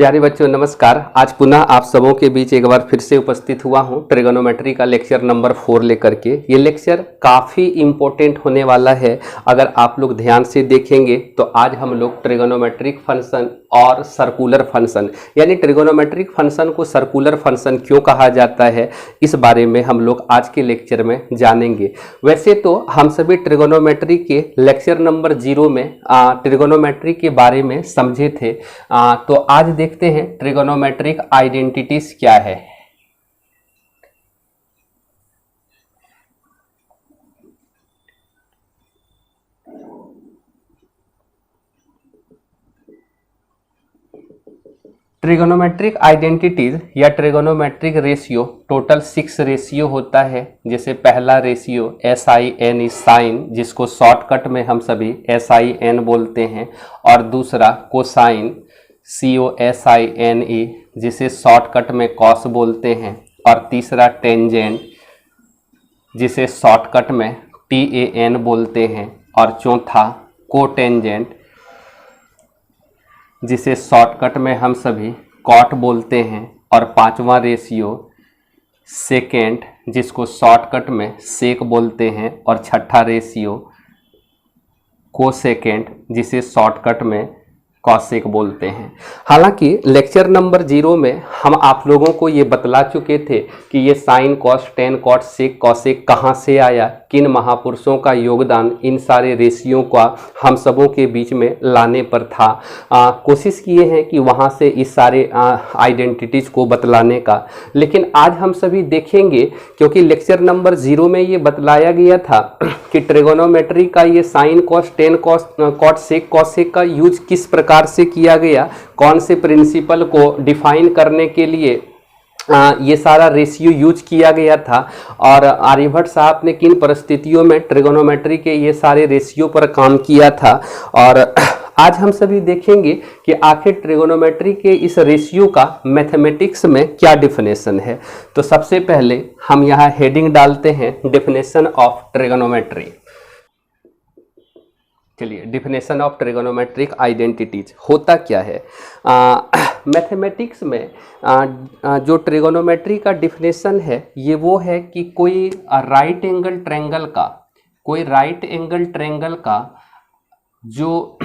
प्यारे बच्चों नमस्कार। आज पुनः आप सबों के बीच एक बार फिर से उपस्थित हुआ हूं ट्रिगोनोमेट्री का लेक्चर नंबर 4 लेकर के। ये लेक्चर काफ़ी इम्पोर्टेंट होने वाला है। अगर आप लोग ध्यान से देखेंगे तो आज हम लोग ट्रिगोनोमेट्रिक फंक्शन और सर्कुलर फंक्शन यानी ट्रिगोनोमेट्रिक फंक्शन को सर्कुलर फंक्शन क्यों कहा जाता है इस बारे में हम लोग आज के लेक्चर में जानेंगे। वैसे तो हम सभी ट्रिगोनोमेट्री के लेक्चर नंबर 0 में ट्रिगोनोमेट्री के बारे में समझे थे। तो आज देखते हैं ट्रिगोनोमेट्रिक आइडेंटिटीज क्या है। ट्रिगोनोमेट्रिक आइडेंटिटीज या ट्रिगोनोमेट्रिक रेशियो टोटल 6 रेशियो होता है। जैसे पहला रेशियो SIN साइन, जिसको शॉर्टकट में हम सभी SIN बोलते हैं, और दूसरा कोसाइन COSINE, जिसे शॉर्टकट में कॉस बोलते हैं, और तीसरा टेंजेंट, जिसे शॉर्टकट में TAN बोलते हैं, और चौथा कोटेंजेंट, जिसे शॉर्टकट में हम सभी कॉट बोलते हैं, और पांचवा रेशियो सेकेंड, जिसको शॉर्टकट में सेक बोलते हैं, और छठा रेशियो कोसेकेंड, जिसे शॉर्टकट में कॉसेक बोलते हैं। हालांकि लेक्चर नंबर 0 में हम आप लोगों को ये बतला चुके थे कि ये sine cos tan cot sec cosec कहाँ से आया, किन महापुरुषों का योगदान इन सारे रेशियो का हम सबों के बीच में लाने पर था। कोशिश किए हैं कि वहाँ से इस सारे आइडेंटिटीज को बतलाने का, लेकिन आज हम सभी देखेंगे क्योंकि लेक्चर नंबर 0 में ये बतलाया गया था कि ट्रिगोनोमेट्री का ये sine cos tan cos cot sec cosec का यूज किस प्रकार से किया गया, कौन से प्रिंसिपल को डिफाइन करने के लिए ये सारा रेशियो यूज किया गया था, और आर्यभट्ट साहब ने किन परिस्थितियों में ट्रिगोनोमेट्री के ये सारे रेशियो पर काम किया था। और आज हम सभी देखेंगे कि आखिर ट्रिगोनोमेट्री के इस रेशियो का मैथमेटिक्स में क्या डिफिनेशन है। तो सबसे पहले हम यहाँ हेडिंग डालते हैं डेफिनेशन ऑफ ट्रिगोनोमेट्री। चलिए, डिफिनेशन ऑफ ट्रिगोनोमेट्रिक आइडेंटिटीज होता क्या है। मैथमेटिक्स में जो ट्रिगोनोमेट्री का डिफिनेशन है ये वो है कि कोई राइट एंगल ट्रायंगल का जो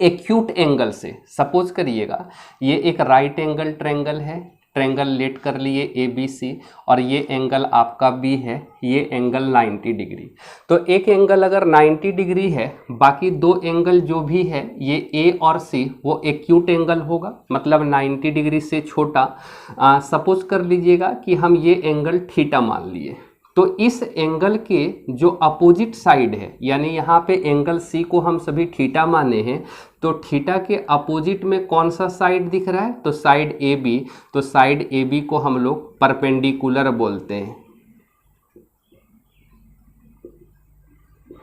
एक्यूट एंगल से, सपोज करिएगा ये एक राइट एंगल ट्रायंगल है, ट्रायंगल लेट कर लिए ABC, और ये एंगल आपका B है, ये एंगल 90 डिग्री। तो एक एंगल अगर 90 डिग्री है, बाकी दो एंगल जो भी है ये A और C वो एक्यूट एंगल होगा, मतलब 90 डिग्री से छोटा। सपोज कर लीजिएगा कि हम ये एंगल थीटा मान लिए, तो इस एंगल के जो अपोजिट साइड है, यानी यहाँ पे एंगल C को हम सभी थीटा माने हैं, तो थीटा के अपोजिट में कौन सा साइड दिख रहा है, तो साइड AB। तो साइड AB को हम लोग परपेंडिकुलर बोलते हैं,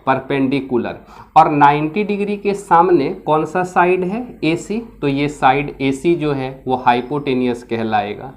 परपेंडिकुलर। और 90 डिग्री के सामने कौन सा साइड है, AC। तो ये साइड AC जो है वो हाइपोटेनियस कहलाएगा,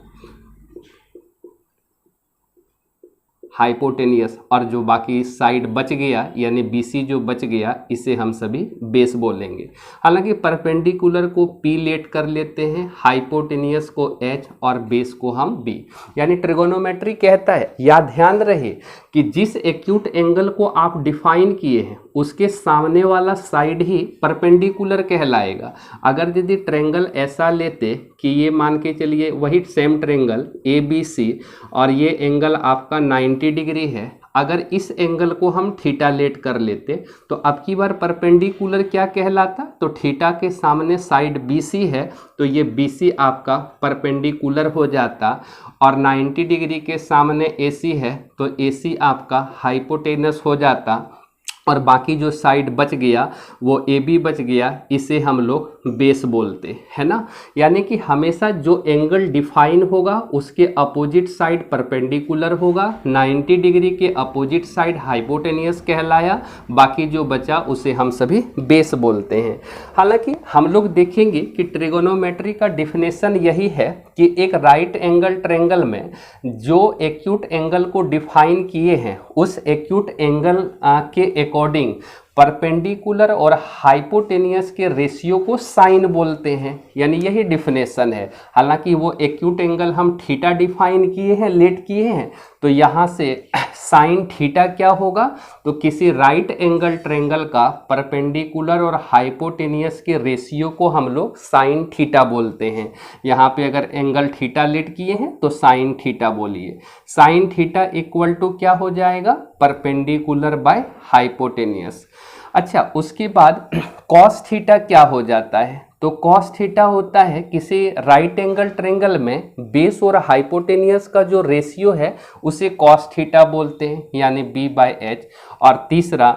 हाइपोटेनियस। और जो बाकी साइड बच गया यानी BC जो बच गया, इसे हम सभी बेस बोलेंगे। हालांकि परपेंडिकुलर को P लेट कर लेते हैं, हाइपोटेनियस को H, और बेस को हम B। यानी ट्रिगोनोमेट्री कहता है, या ध्यान रहे कि जिस एक्यूट एंगल को आप डिफाइन किए हैं उसके सामने वाला साइड ही परपेंडिकुलर कहलाएगा। अगर यदि ट्रायंगल ऐसा लेते कि ये मान के चलिए वही सेम ट्रायंगल ABC, और ये एंगल आपका 90 डिग्री है, अगर इस एंगल को हम थीटा लेट कर लेते तो अब की बार परपेंडिकुलर क्या कहलाता, तो थीटा के सामने साइड BC है, तो ये BC आपका परपेंडिकुलर हो जाता, और 90 डिग्री के सामने AC है तो AC आपका हाइपोटेनस हो जाता, और बाकी जो साइड बच गया वो AB बच गया, इसे हम लोग बेस बोलते है ना। यानी कि हमेशा जो एंगल डिफाइन होगा उसके अपोजिट साइड परपेंडिकुलर होगा, 90 डिग्री के अपोजिट साइड हाइपोटेनियस कहलाया, बाकी जो बचा उसे हम सभी बेस बोलते हैं। हालांकि हम लोग देखेंगे कि ट्रिगोनोमेट्री का डिफिनेशन यही है कि एक राइट एंगल ट्रायंगल में जो एक्यूट एंगल को डिफाइन किए हैं उस एक्यूट एंगल के अकॉर्डिंग परपेंडिकुलर और हाइपोटेनियस के रेशियो को साइन बोलते हैं, यानी यही डिफिनेशन है। हालांकि वो एक्यूट एंगल हम थीटा डिफाइन किए हैं, लेट किए हैं, तो यहाँ से साइन थीटा क्या होगा, तो किसी राइट एंगल ट्रायंगल का परपेंडिकुलर और हाइपोटेनियस के रेशियो को हम लोग साइन थीटा बोलते हैं। यहाँ पे अगर एंगल थीटा लेट किए हैं तो साइन थीटा बोलिए। साइन थीटा इक्वल टू क्या हो जाएगा, परपेंडिकुलर बाय हाइपोटेनियस। अच्छा, उसके बाद कॉस थीटा क्या हो जाता है, तो कॉस थीटा होता है किसी राइट एंगल ट्रायंगल में बेस और हाइपोटेनियस का जो रेशियो है उसे कॉस थीटा बोलते हैं, यानी b/h। और तीसरा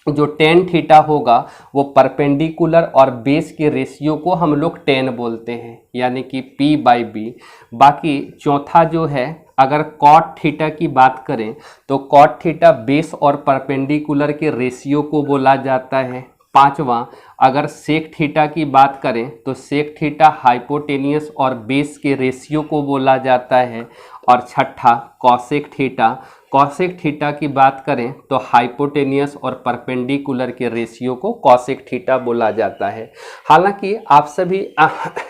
जो टेन थीटा होगा वो परपेंडिकुलर और बेस के रेशियो को हम लोग टेन बोलते हैं, यानी कि p/b। बाकी चौथा जो है, अगर कॉट थीटा की बात करें तो कॉट थीटा बेस और परपेंडिकुलर के रेशियो को बोला जाता है। पांचवा, अगर सेक थीटा की बात करें तो सेक थीटा हाइपोटेनियस और बेस के रेशियो को बोला जाता है। और छठा, कॉसेक थीटा। कॉसेक थीटा की बात करें तो हाइपोटेनियस और परपेंडिकुलर के रेशियो को कॉसेक थीटा बोला जाता है। हालांकि आप सभी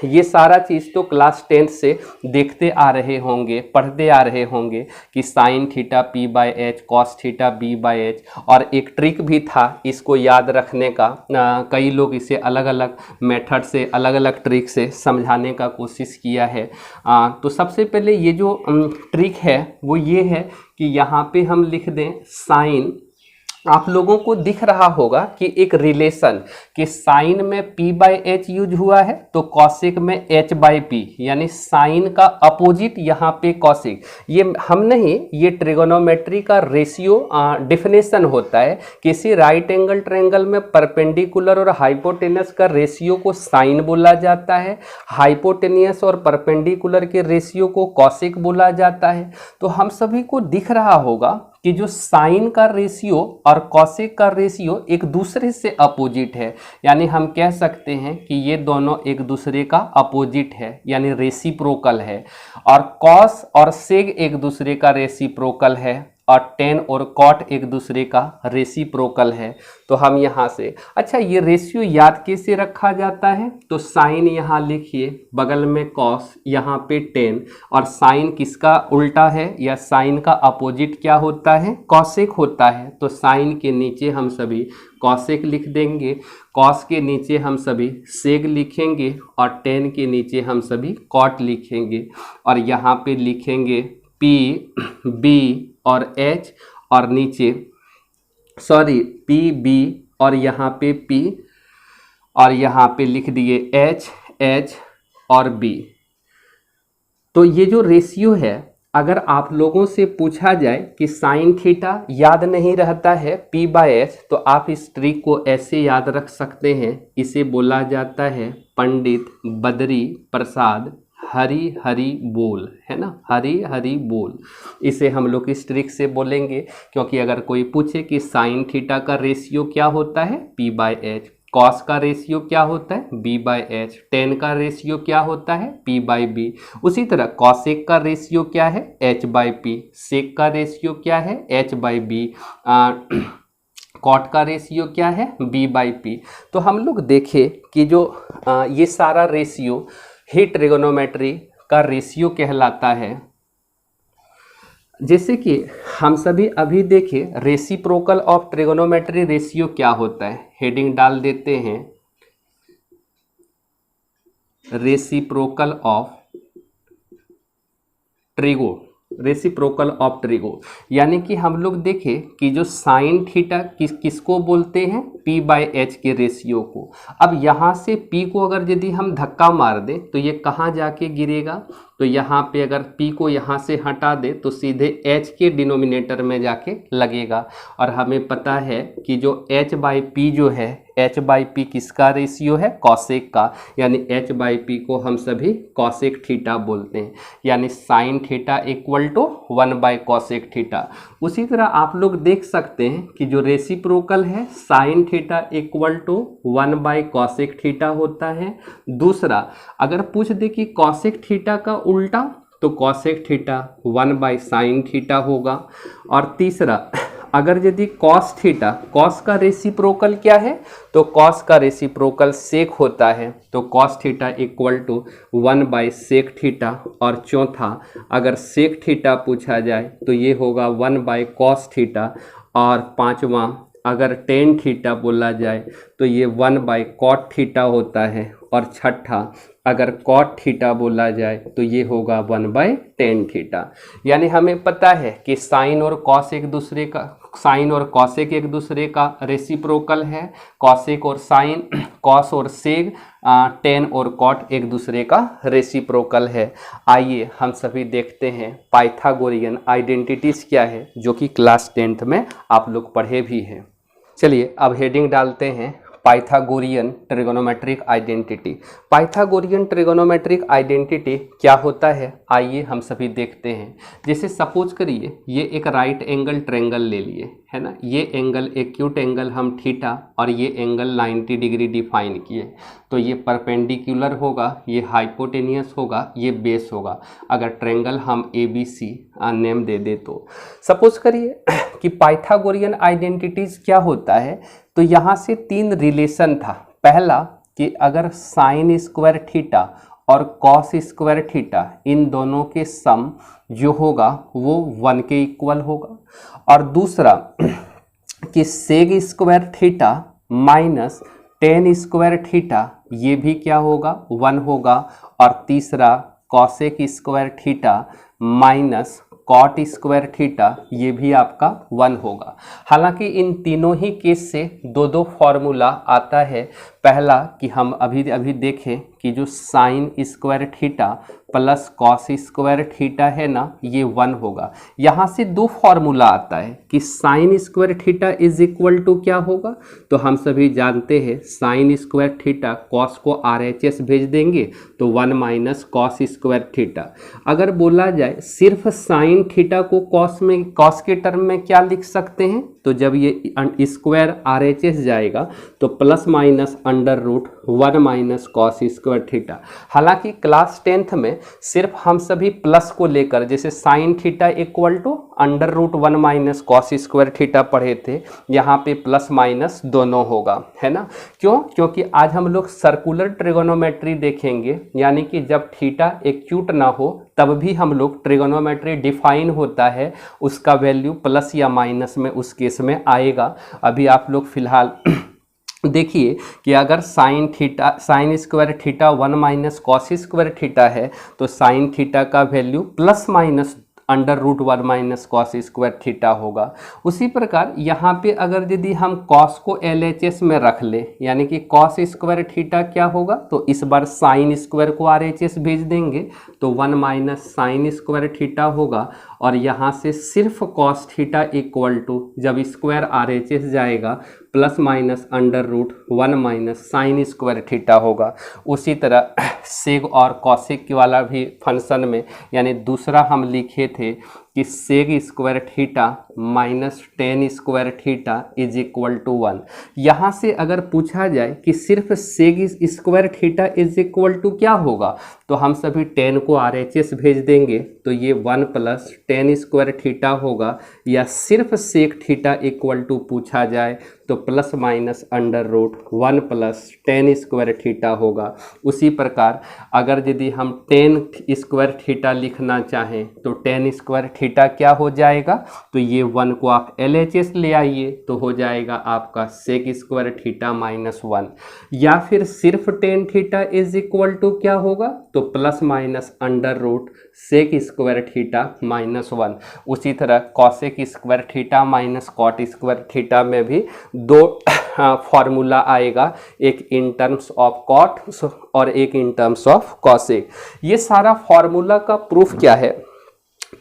ये सारा चीज़ तो क्लास 10 से देखते आ रहे होंगे, पढ़ते आ रहे होंगे कि sine theta p/h, cos theta b/h। और एक ट्रिक भी था इसको याद रखने का, कई लोग इसे अलग अलग मेथड से, अलग अलग ट्रिक से समझाने का कोशिश किया है। तो सबसे पहले ये जो ट्रिक है वो ये है कि यहाँ पे हम लिख दें साइन। आप लोगों को दिख रहा होगा कि एक रिलेशन कि साइन में p/h यूज हुआ है तो कॉसेक में h/p, यानी साइन का अपोजिट यहाँ पे कॉसेक। ये हम नहीं, ये ट्रिगोनोमेट्री का रेशियो डिफिनेशन होता है। किसी राइट एंगल ट्रायंगल में परपेंडिकुलर और हाइपोटेनियस का रेशियो को साइन बोला जाता है, हाइपोटेनियस और परपेंडिकुलर के रेशियो को कॉसेक बोला जाता है। तो हम सभी को दिख रहा होगा कि जो साइन का रेशियो और कॉसेक का रेशियो एक दूसरे से अपोजिट है, यानी हम कह सकते हैं कि ये दोनों एक दूसरे का अपोजिट है, यानी रेसिप्रोकल है। और कॉस और सेग एक दूसरे का रेसिप्रोकल है, और टेन और कॉट एक दूसरे का रेसिप्रोकल है। तो हम यहाँ से, अच्छा ये रेशियो याद कैसे रखा जाता है, तो साइन यहाँ लिखिए, बगल में कॉस, यहाँ पे टेन। और साइन किसका उल्टा है, या साइन का अपोजिट क्या होता है, कॉसेक होता है। तो साइन के नीचे हम सभी कॉसेक लिख देंगे, कॉस के नीचे हम सभी सेग लिखेंगे, और टेन के नीचे हम सभी कॉट लिखेंगे। और यहाँ पे लिखेंगे p, b और h, और नीचे p, b और यहाँ पे p, और यहाँ पे लिख दिए h, h और b। तो ये जो रेशियो है, अगर आप लोगों से पूछा जाए कि साइन थीटा याद नहीं रहता है p/h, तो आप इस ट्रिक को ऐसे याद रख सकते हैं। इसे बोला जाता है पंडित बद्री प्रसाद हरी हरी बोल, है ना, हरी हरी बोल। इसे हम लोग इस ट्रिक से बोलेंगे, क्योंकि अगर कोई पूछे कि साइन थीटा का रेशियो क्या होता है p/h, कॉस का रेशियो क्या होता है b/h, टेन का रेशियो क्या होता है p/b, उसी तरह कॉसेक का रेशियो क्या है h/p, सेक का रेशियो क्या है h/b, कॉट का रेशियो क्या है b/p। तो हम लोग देखें कि जो ये सारा रेशियो ही ट्रिगोनोमेट्री का रेशियो कहलाता है। जैसे कि हम सभी अभी देखें रेसिप्रोकल ऑफ ट्रिगोनोमेट्री रेशियो क्या होता है, हेडिंग डाल देते हैं reciprocal of trigo, reciprocal of trigo. यानी कि हम लोग देखें कि जो साइन थीटा किसको बोलते हैं, p/h के रेशियो को। अब यहाँ से p को अगर यदि हम धक्का मार दें तो ये कहाँ जाके गिरेगा, तो यहाँ पे अगर p को यहाँ से हटा दे तो सीधे h के डिनोमिनेटर में जाके लगेगा। और हमें पता है कि जो h/p जो है, h/p किसका रेशियो है, कॉसेक का, यानी h/p को हम सभी कॉसेक थीटा बोलते हैं, यानी sine theta equal to one by cosec theta. उसी तरह आप लोग देख सकते हैं कि जो रेसिप्रोकल है sine theta equal to one by cosec theta होता है। दूसरा, अगर पूछ दे कि कॉसेक थीटा का उल्टा, तो कॉसेक थीटा 1/साइन थीटा होगा। और तीसरा, अगर यदि कॉस थीटा, कॉस का रेसिप्रोकल क्या है, तो कॉस का रेसिप्रोकल सेक होता है, तो cos theta equal to one by sec theta. और चौथा, अगर सेक थीटा पूछा जाए तो ये होगा 1/कॉस थीटा। और पांचवा, अगर टेन थीटा बोला जाए तो ये 1/कॉट थीटा होता है। और छठा, अगर कॉट थीटा बोला जाए तो ये होगा 1/टेन थीटा। यानी हमें पता है कि साइन और कॉस एक दूसरे का, साइन और कॉसेक एक दूसरे का रेसिप्रोकल है, कॉसेक और साइन, कॉस और सेक, टेन और कॉट एक दूसरे का रेसिप्रोकल है। आइए हम सभी देखते हैं पाइथागोरियन आइडेंटिटीज क्या है, जो कि क्लास 10th में आप लोग पढ़े भी हैं। चलिए अब हेडिंग डालते हैं Pythagorean trigonometric identity. Pythagorean trigonometric identity क्या होता है, आइए हम सभी देखते हैं। जैसे सपोज करिए ये एक राइट एंगल ट्रायंगल ले लिए, है ना, ये एंगल एक्यूट एंगल हम थीटा और ये एंगल 90 डिग्री डिफाइन किए, तो ये परपेंडिकुलर होगा, ये हाइपोटेनियस होगा, ये बेस होगा। अगर ट्रायंगल हम ABC नेम दे दे तो सपोज करिए कि पाइथागोरियन आइडेंटिटीज क्या होता है, तो यहाँ से 3 रिलेशन था। पहला कि अगर साइन स्क्वायर थीटा और कॉस स्क्वायर थीटा इन दोनों के सम जो होगा वो 1 के इक्वल होगा। और दूसरा कि sec square theta minus tan square theta ये भी क्या होगा, 1 होगा। और तीसरा cosec square theta minus cot square theta ये भी आपका 1 होगा। हालांकि इन तीनों ही केस से दो फॉर्मूला आता है। पहला कि हम अभी देखें कि जो sign square theta plus cos square theta है ना, ये 1 होगा। यहाँ से 2 फॉर्मूला आता है कि sine square theta is equal to क्या होगा, तो हम सभी जानते हैं साइन स्क्वायर थीटा कॉस को RHS भेज देंगे तो 1 माइनस कॉस स्क्वायर थीटा। अगर बोला जाए सिर्फ साइन थीटा को कॉस के टर्म में क्या लिख सकते हैं, तो जब ये स्क्वायर RHS जाएगा तो plus minus under root 1 minus cos square theta. हालांकि क्लास 10th में सिर्फ हम सभी प्लस को लेकर, जैसे sine theta equal to under root 1 minus cos square theta पढ़े थे, यहाँ पे प्लस माइनस दोनों होगा, है ना। क्यों? क्योंकि आज हम लोग सर्कुलर ट्रिगोनोमेट्री देखेंगे, यानी कि जब थीटा एक्यूट ना हो तब भी हम लोग ट्रिगोनोमेट्री डिफाइन होता है, उसका वैल्यू प्लस या माइनस में उस केस में आएगा। अभी आप लोग फिलहाल देखिए कि अगर sine square theta 1 minus cos square theta है तो साइन थीटा का value plus minus under root 1 minus cos square theta होगा। उसी प्रकार यहाँ पे अगर यदि हम कॉस को LHS में रख ले, यानी कि कॉस स्क्वायर थीटा क्या होगा, तो इस बार साइन स्क्वायर को RHS भेज देंगे तो 1 माइनस साइन स्क्वायर थीटा होगा। और यहाँ से सिर्फ कॉस थीटा इक्वल टू जब स्क्वायर RHS जाएगा plus minus under root 1 minus sine square theta होगा। उसी तरह सेग और कॉसेक वाला भी फंक्शन में, यानी दूसरा हम लिखे थे कि sec square theta minus tan square theta is equal to 1। यहाँ से अगर पूछा जाए कि सिर्फ sec square theta is equal to क्या होगा, तो हम सभी 10 को RHS भेज देंगे तो ये 1 प्लस टेन स्क्वायर थीटा होगा। या सिर्फ सेक थीटा इक्वल टू पूछा जाए तो plus minus under root 1 plus tan square theta होगा। उसी प्रकार अगर यदि हम टेन स्क्वायर थीटा लिखना चाहें तो टेन स्क्वायर थीटा क्या हो जाएगा, तो ये 1 को आप LHS ले आइए तो हो जाएगा आपका सेक स्क्वायर थीटा माइनस 1। या फिर सिर्फ tan theta is equal to क्या होगा, तो plus minus under root sec square theta minus 1। उसी तरह cosec square theta minus cot square theta में भी 2 फॉर्मूला आएगा, एक इन टर्म्स ऑफ कॉट और एक इन टर्म्स ऑफ कॉसेक। ये सारा फॉर्मूला का प्रूफ क्या है,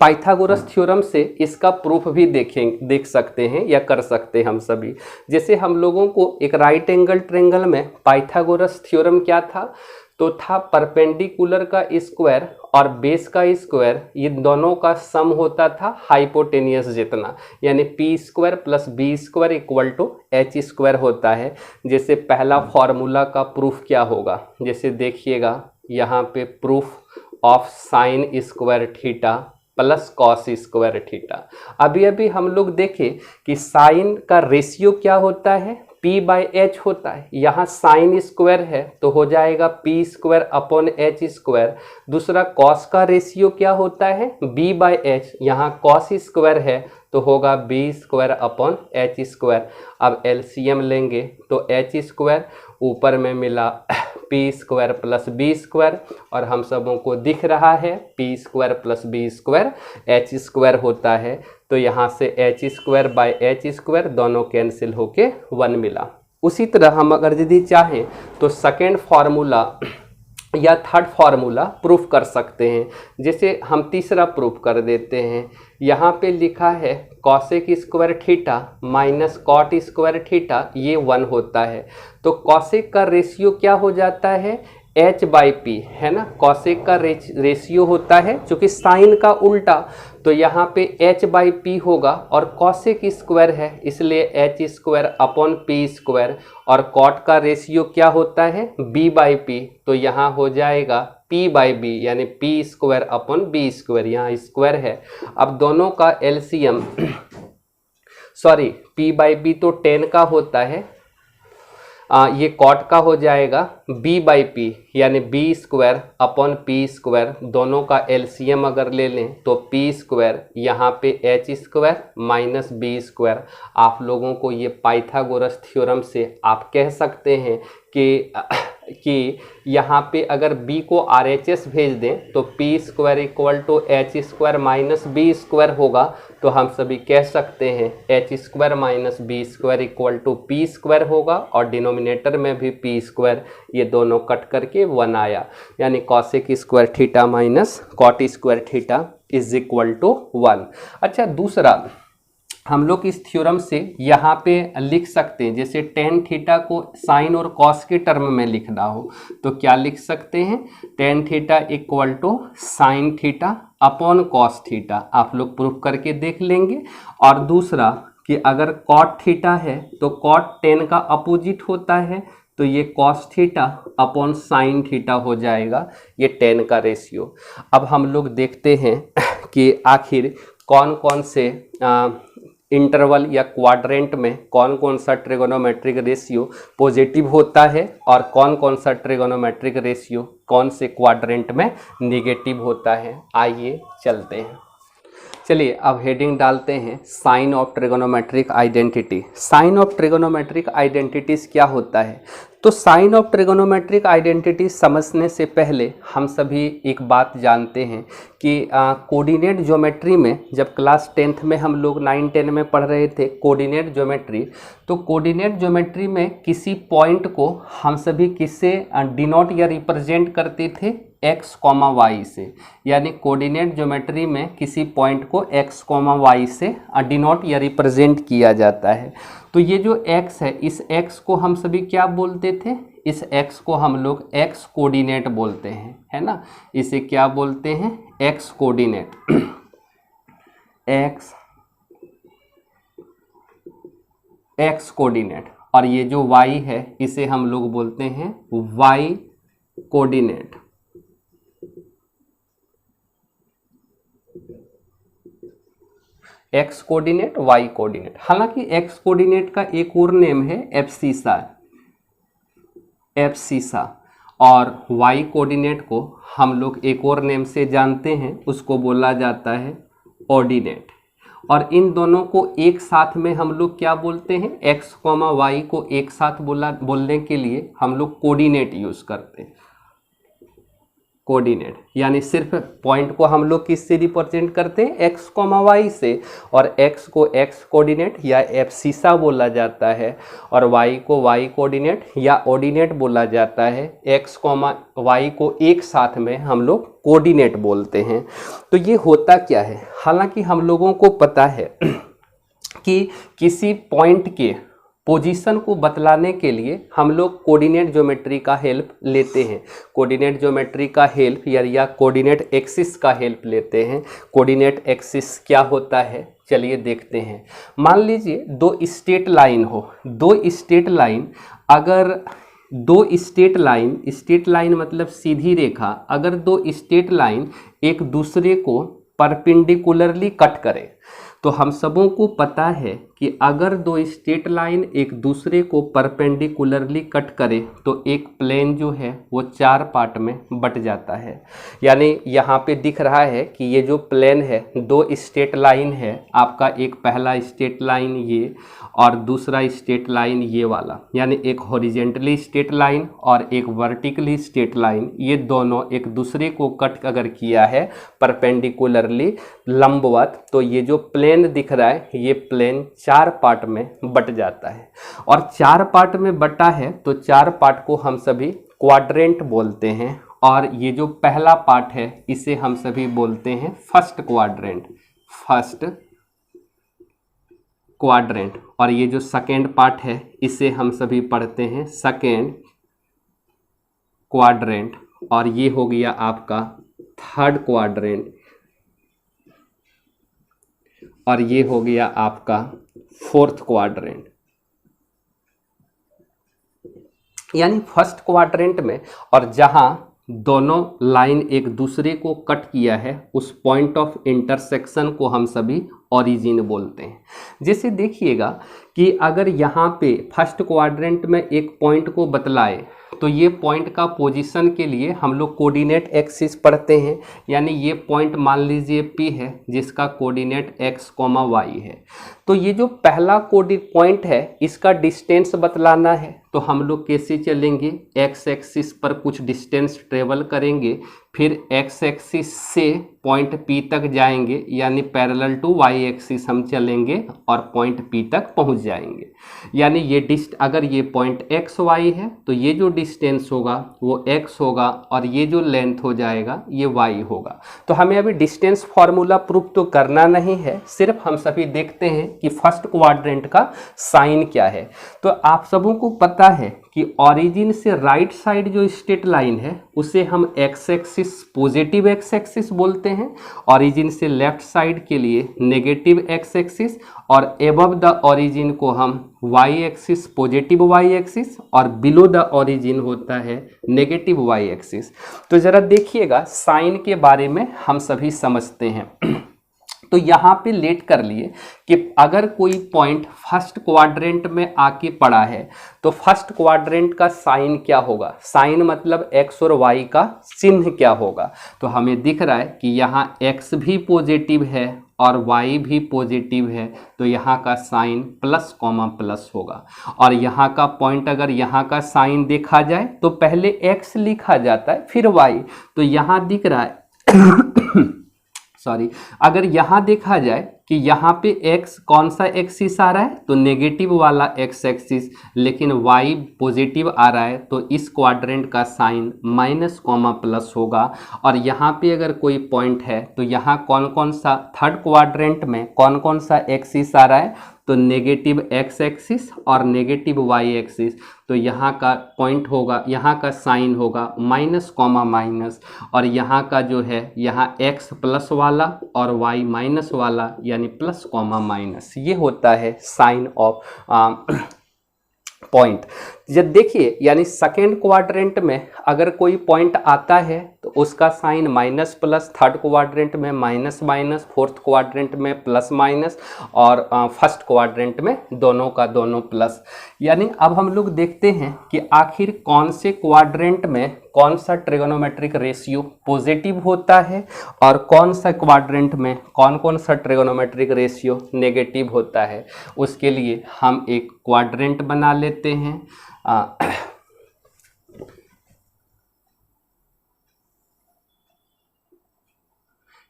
पाइथागोरस थ्योरम से इसका प्रूफ भी देख सकते हैं या कर सकते हैं हम सभी। जैसे हम लोगों को एक राइट एंगल ट्रायंगल में पाइथागोरस थ्योरम क्या था, तो था परपेंडिकुलर का स्क्वायर और बेस का स्क्वायर, ये दोनों का सम होता था हाइपोटेनियस जितना, यानी P square plus B square equal to H square होता है। जैसे पहला फॉर्मूला का प्रूफ क्या होगा, जैसे देखिएगा यहाँ पे proof of sine square theta plus cos square theta. अभी अभी हम लोग देखें कि साइन का रेशियो क्या होता है, p/h होता है। यहाँ साइन स्क्वायर है तो हो जाएगा p square upon h square. दूसरा कॉस का रेशियो क्या होता है, b/h, यहाँ कॉस स्क्वायर है तो होगा b square upon h square. अब एलसीएम लेंगे तो h स्क्वायर ऊपर में मिला p square plus b square, और हम सबों को दिख रहा है p square plus b square h square होता है। तो यहाँ से h square by h square दोनों कैंसिल होके 1 मिला। उसी तरह हम अगर यदि चाहें तो सेकेंड फार्मूला या थर्ड फार्मूला प्रूफ कर सकते हैं। जैसे हम तीसरा प्रूफ कर देते हैं। यहाँ पे लिखा है cosec square theta minus cot square theta, ये 1 होता है। तो कॉसेक का रेशियो क्या हो जाता है, h/p, है ना। कॉसेक का रेशियो होता है चूँकि साइन का उल्टा, तो यहाँ पे h/p होगा, और कॉसेक स्क्वायर है इसलिए h square upon p square, और कॉट का रेशियो क्या होता है, b/p, तो यहाँ हो जाएगा p/b यानी p square upon b square, यहाँ स्क्वायर है। अब दोनों का एलसीएम सॉरी p/b तो 10 का होता है, ये कॉट का हो जाएगा b/p यानी b square upon p square. दोनों का एलसीएम अगर ले लें तो p स्क्वायर, यहाँ पे h square minus b square. आप लोगों को ये पाइथागोरस थ्योरम से आप कह सकते हैं कि यहाँ पे अगर b को RHS भेज दें तो p square equal to h square minus b square होगा। तो हम सभी कह सकते हैं h square minus b square equal to p square होगा, और डिनोमिनेटर में भी p स्क्वायर, ये दोनों कट करके 1 आया, यानी cosec square theta minus cot square theta is equal to 1। अच्छा, दूसरा हम लोग इस थ्योरम से यहाँ पे लिख सकते हैं, जैसे टेन थीटा को साइन और कॉस के टर्म में लिखना हो तो क्या लिख सकते हैं, tan theta equal to sine theta upon cos theta. आप लोग प्रूफ करके देख लेंगे। और दूसरा कि अगर कॉट थीटा है तो कॉट टेन का अपोजिट होता है, तो ये cos theta upon sine theta हो जाएगा, ये टेन का रेशियो। अब हम लोग देखते हैं कि आखिर कौन कौन से इंटरवल या क्वाड्रेंट में कौन कौन सा ट्रिगोनोमेट्रिक रेशियो पॉजिटिव होता है और कौन कौन सा ट्रिगोनोमेट्रिक रेशियो कौन से क्वाड्रेंट में नेगेटिव होता है। आइए चलते हैं। चलिए अब हेडिंग डालते हैं sign of trigonometric identity. Sign of trigonometric identities क्या होता है, तो साइन ऑफ ट्रिगोनोमेट्रिक आइडेंटिटी समझने से पहले हम सभी एक बात जानते हैं कि कोऑर्डिनेट ज्योमेट्री में जब क्लास 10th में हम लोग 9-10 में पढ़ रहे थे कोऑर्डिनेट ज्योमेट्री, तो कोऑर्डिनेट ज्योमेट्री में किसी पॉइंट को हम सभी किससे डिनोट या रिप्रेजेंट करते थे, x, y से। यानी कोऑर्डिनेट ज्योमेट्री में किसी पॉइंट को x, y से डिनोट या रिप्रेजेंट किया जाता है। तो ये जो x है, इस x को हम सभी क्या बोलते थे, इस x को हम लोग x कोऑर्डिनेट बोलते हैं, है ना। इसे क्या बोलते हैं, x कोऑर्डिनेट, x कोऑर्डिनेट। और ये जो y है इसे हम लोग बोलते हैं y coordinate. x coordinate, y coordinate. हालांकि x कोऑर्डिनेट का एक और नेम है एब्सिसा, और y कोऑर्डिनेट को हम लोग एक और नेम से जानते हैं, उसको बोला जाता है ऑर्डिनेट। और इन दोनों को एक साथ में हम लोग क्या बोलते हैं, x, y को एक साथ बोलने के लिए हम लोग कोऑर्डिनेट यूज करते हैं। कोऑर्डिनेट यानी सिर्फ पॉइंट को हम लोग किससे रिप्रेजेंट करते हैं, x, y से, और x को x कोऑर्डिनेट या एब्सिसा बोला जाता है, और y को y कोऑर्डिनेट या ऑर्डिनेट बोला जाता है। x, y को एक साथ में हम लोग कोऑर्डिनेट बोलते हैं। तो ये होता क्या है, हालांकि हम लोगों को पता है कि किसी पॉइंट के पोजीशन को बतलाने के लिए हम लोग कोऑर्डिनेट ज्योमेट्री का हेल्प लेते हैं। कोऑर्डिनेट ज्योमेट्री का हेल्प या कोऑर्डिनेट एक्सिस का हेल्प लेते हैं। कोऑर्डिनेट एक्सिस क्या होता है, चलिए देखते हैं। मान लीजिए दो स्ट्रेट लाइन हो, दो स्ट्रेट लाइन, अगर दो स्ट्रेट लाइन मतलब सीधी रेखा, अगर दो स्ट्रेट लाइन एक दूसरे को परपेंडिकुलरली कट करे। तो हम सबों को पता है कि अगर दो स्ट्रेट लाइन एक दूसरे को परपेंडिकुलरली कट करे तो एक प्लेन जो है वो 4 पार्ट में बट जाता है। यानी यहाँ पे दिख रहा है कि ये जो प्लेन है, दो स्ट्रेट लाइन है आपका, एक पहला स्ट्रेट लाइन ये और दूसरा स्ट्रेट लाइन ये वाला, यानी एक हॉरिजेंटली स्ट्रेट लाइन और एक वर्टिकली स्ट्रेट लाइन, ये दोनों एक दूसरे को कट अगर किया है परपेंडिकुलरली लंबवत, तो ये जो प्लेन दिख रहा है ये प्लेन 4 पार्ट में बट जाता है। और 4 पार्ट में बटा है तो 4 पार्ट को हम सभी क्वाड्रेंट बोलते हैं, और ये जो पहला पार्ट है इसे हम सभी बोलते हैं फर्स्ट क्वाड्रेंट, फर्स्ट क्वाड्रेंट। और ये जो सेकेंड पार्ट है इसे हम सभी पढ़ते हैं सेकेंड क्वाड्रेंट, और ये हो गया आपका थर्ड क्वाड्रेंट, और ये हो गया आपका फोर्थ क्वाड्रेंट। यानी फर्स्ट क्वाड्रेंट में और जहां दोनों लाइन एक दूसरे को कट किया है उस पॉइंट ऑफ इंटरसेक्शन को हम सभी ओरिजिन बोलते हैं। जैसे देखिएगा कि अगर यहाँ पे फर्स्ट क्वाड्रेंट में एक पॉइंट को बतलाए तो ये पॉइंट का पोजीशन के लिए हम लोग कोऑर्डिनेट एक्सिस पढ़ते हैं। यानी ये पॉइंट मान लीजिए P है जिसका कोऑर्डिनेट x, y है। तो ये जो पहला पॉइंट है इसका डिस्टेंस बतलाना है, तो हम लोग कैसे चलेंगे, x एक्सिस पर कुछ डिस्टेंस ट्रेवल करेंगे, फिर x एक्सिस से पॉइंट P तक जाएंगे, यानी पैरेलल टू y एक्सिस हम चलेंगे और पॉइंट P तक पहुंच जाएंगे। यानी ये अगर ये पॉइंट x y है तो ये जो डिस्टेंस होगा वो x होगा और ये जो लेंथ हो जाएगा ये y होगा। तो हमें अभी डिस्टेंस फार्मूला प्रूफ तो करना नहीं है, सिर्फ हम सभी देखते हैं कि फर्स्ट क्वाड्रेंट का साइन क्या है। तो आप सबों को पता है कि ओरिजिन से राइट साइड जो स्ट्रेट लाइन है उसे हम X axis, positive X axis बोलते हैं, ओरिजिन से लेफ्ट साइड के लिए नेगेटिव एक्स एक्सिस, और एबव द ओरिजिन को हम Y axis, positive Y axis, और बिलो द ओरिजिन होता है नेगेटिव वाई एक्सिस। तो ज़रा देखिएगा साइन के बारे में हम सभी समझते हैं। तो यहाँ पे लेट कर लिए कि अगर कोई पॉइंट फर्स्ट क्वाड्रेंट में आके पड़ा है तो फर्स्ट क्वाड्रेंट का साइन क्या होगा, साइन मतलब x और y का चिन्ह क्या होगा। तो हमें दिख रहा है कि यहाँ x भी पॉजिटिव है और y भी पॉजिटिव है, तो यहाँ का साइन प्लस कॉमा प्लस होगा। और यहाँ का पॉइंट अगर यहाँ का साइन देखा जाए तो पहले x लिखा जाता है फिर y, तो यहाँ दिख रहा है सॉरी, अगर यहाँ देखा जाए कि यहाँ पे x कौन सा एक्सिस आ रहा है तो नेगेटिव वाला x एक्सिस, लेकिन y पॉजिटिव आ रहा है तो इस क्वाड्रेंट का साइन माइनस कॉमा प्लस होगा। और यहाँ पे अगर कोई पॉइंट है तो यहाँ कौन कौन सा, थर्ड क्वाड्रेंट में कौन कौन सा एक्सिस आ रहा है तो नेगेटिव x एक्सिस और नेगेटिव y एक्सिस, तो यहाँ का पॉइंट होगा, यहाँ का साइन होगा माइनस कॉमा माइनस, और यहाँ का जो है यहाँ x प्लस वाला और y माइनस वाला यानी प्लस कॉमा माइनस, ये होता है साइन ऑफ पॉइंट। जब देखिए यानी सेकेंड क्वाड्रेंट में अगर कोई पॉइंट आता है तो उसका sign minus plus, third quadrant में माइनस माइनस, फोर्थ क्वाड्रेंट में प्लस माइनस, और फर्स्ट क्वाड्रेंट में दोनों का दोनों प्लस। यानी अब हम लोग देखते हैं कि आखिर कौन से क्वाड्रेंट में कौन सा ट्रिगोनोमेट्रिक रेशियो पॉजिटिव होता है और कौन सा क्वाड्रेंट में कौन कौन सा ट्रिगोनोमेट्रिक रेशियो नेगेटिव होता है। उसके लिए हम एक क्वाड्रेंट बना लेते हैं।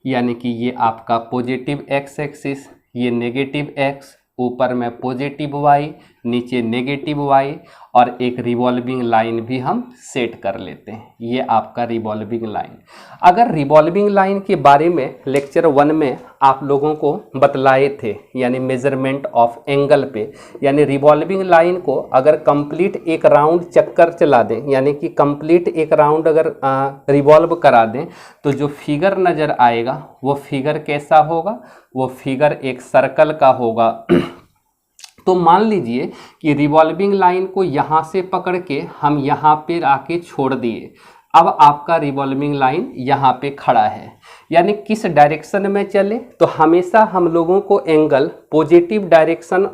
यानी कि ये आपका पॉजिटिव एक्स एक्सिस, ये नेगेटिव एक्स, ऊपर में पॉजिटिव वाई, नीचे नेगेटिव वाई, और एक रिवॉल्विंग लाइन भी हम सेट कर लेते हैं। ये आपका रिवॉल्विंग लाइन। अगर रिवॉल्विंग लाइन के बारे में लेक्चर 1 में आप लोगों को बतलाए थे, यानी मेजरमेंट ऑफ एंगल पे, यानी रिवॉल्विंग लाइन को अगर कंप्लीट एक राउंड चक्कर चला दें, यानी कि कंप्लीट एक राउंड अगर रिवॉल्व करा दें तो जो फिगर नज़र आएगा वो फिगर कैसा होगा, वो फिगर एक सर्कल का होगा। तो मान लीजिए कि रिवॉल्विंग लाइन को यहाँ से पकड़ के हम यहाँ पे आके छोड़ दिए, अब आपका रिवॉल्विंग लाइन यहाँ पे खड़ा है, यानी किस डायरेक्शन में चले, तो हमेशा हम लोगों को एंगल पॉजिटिव डायरेक्शन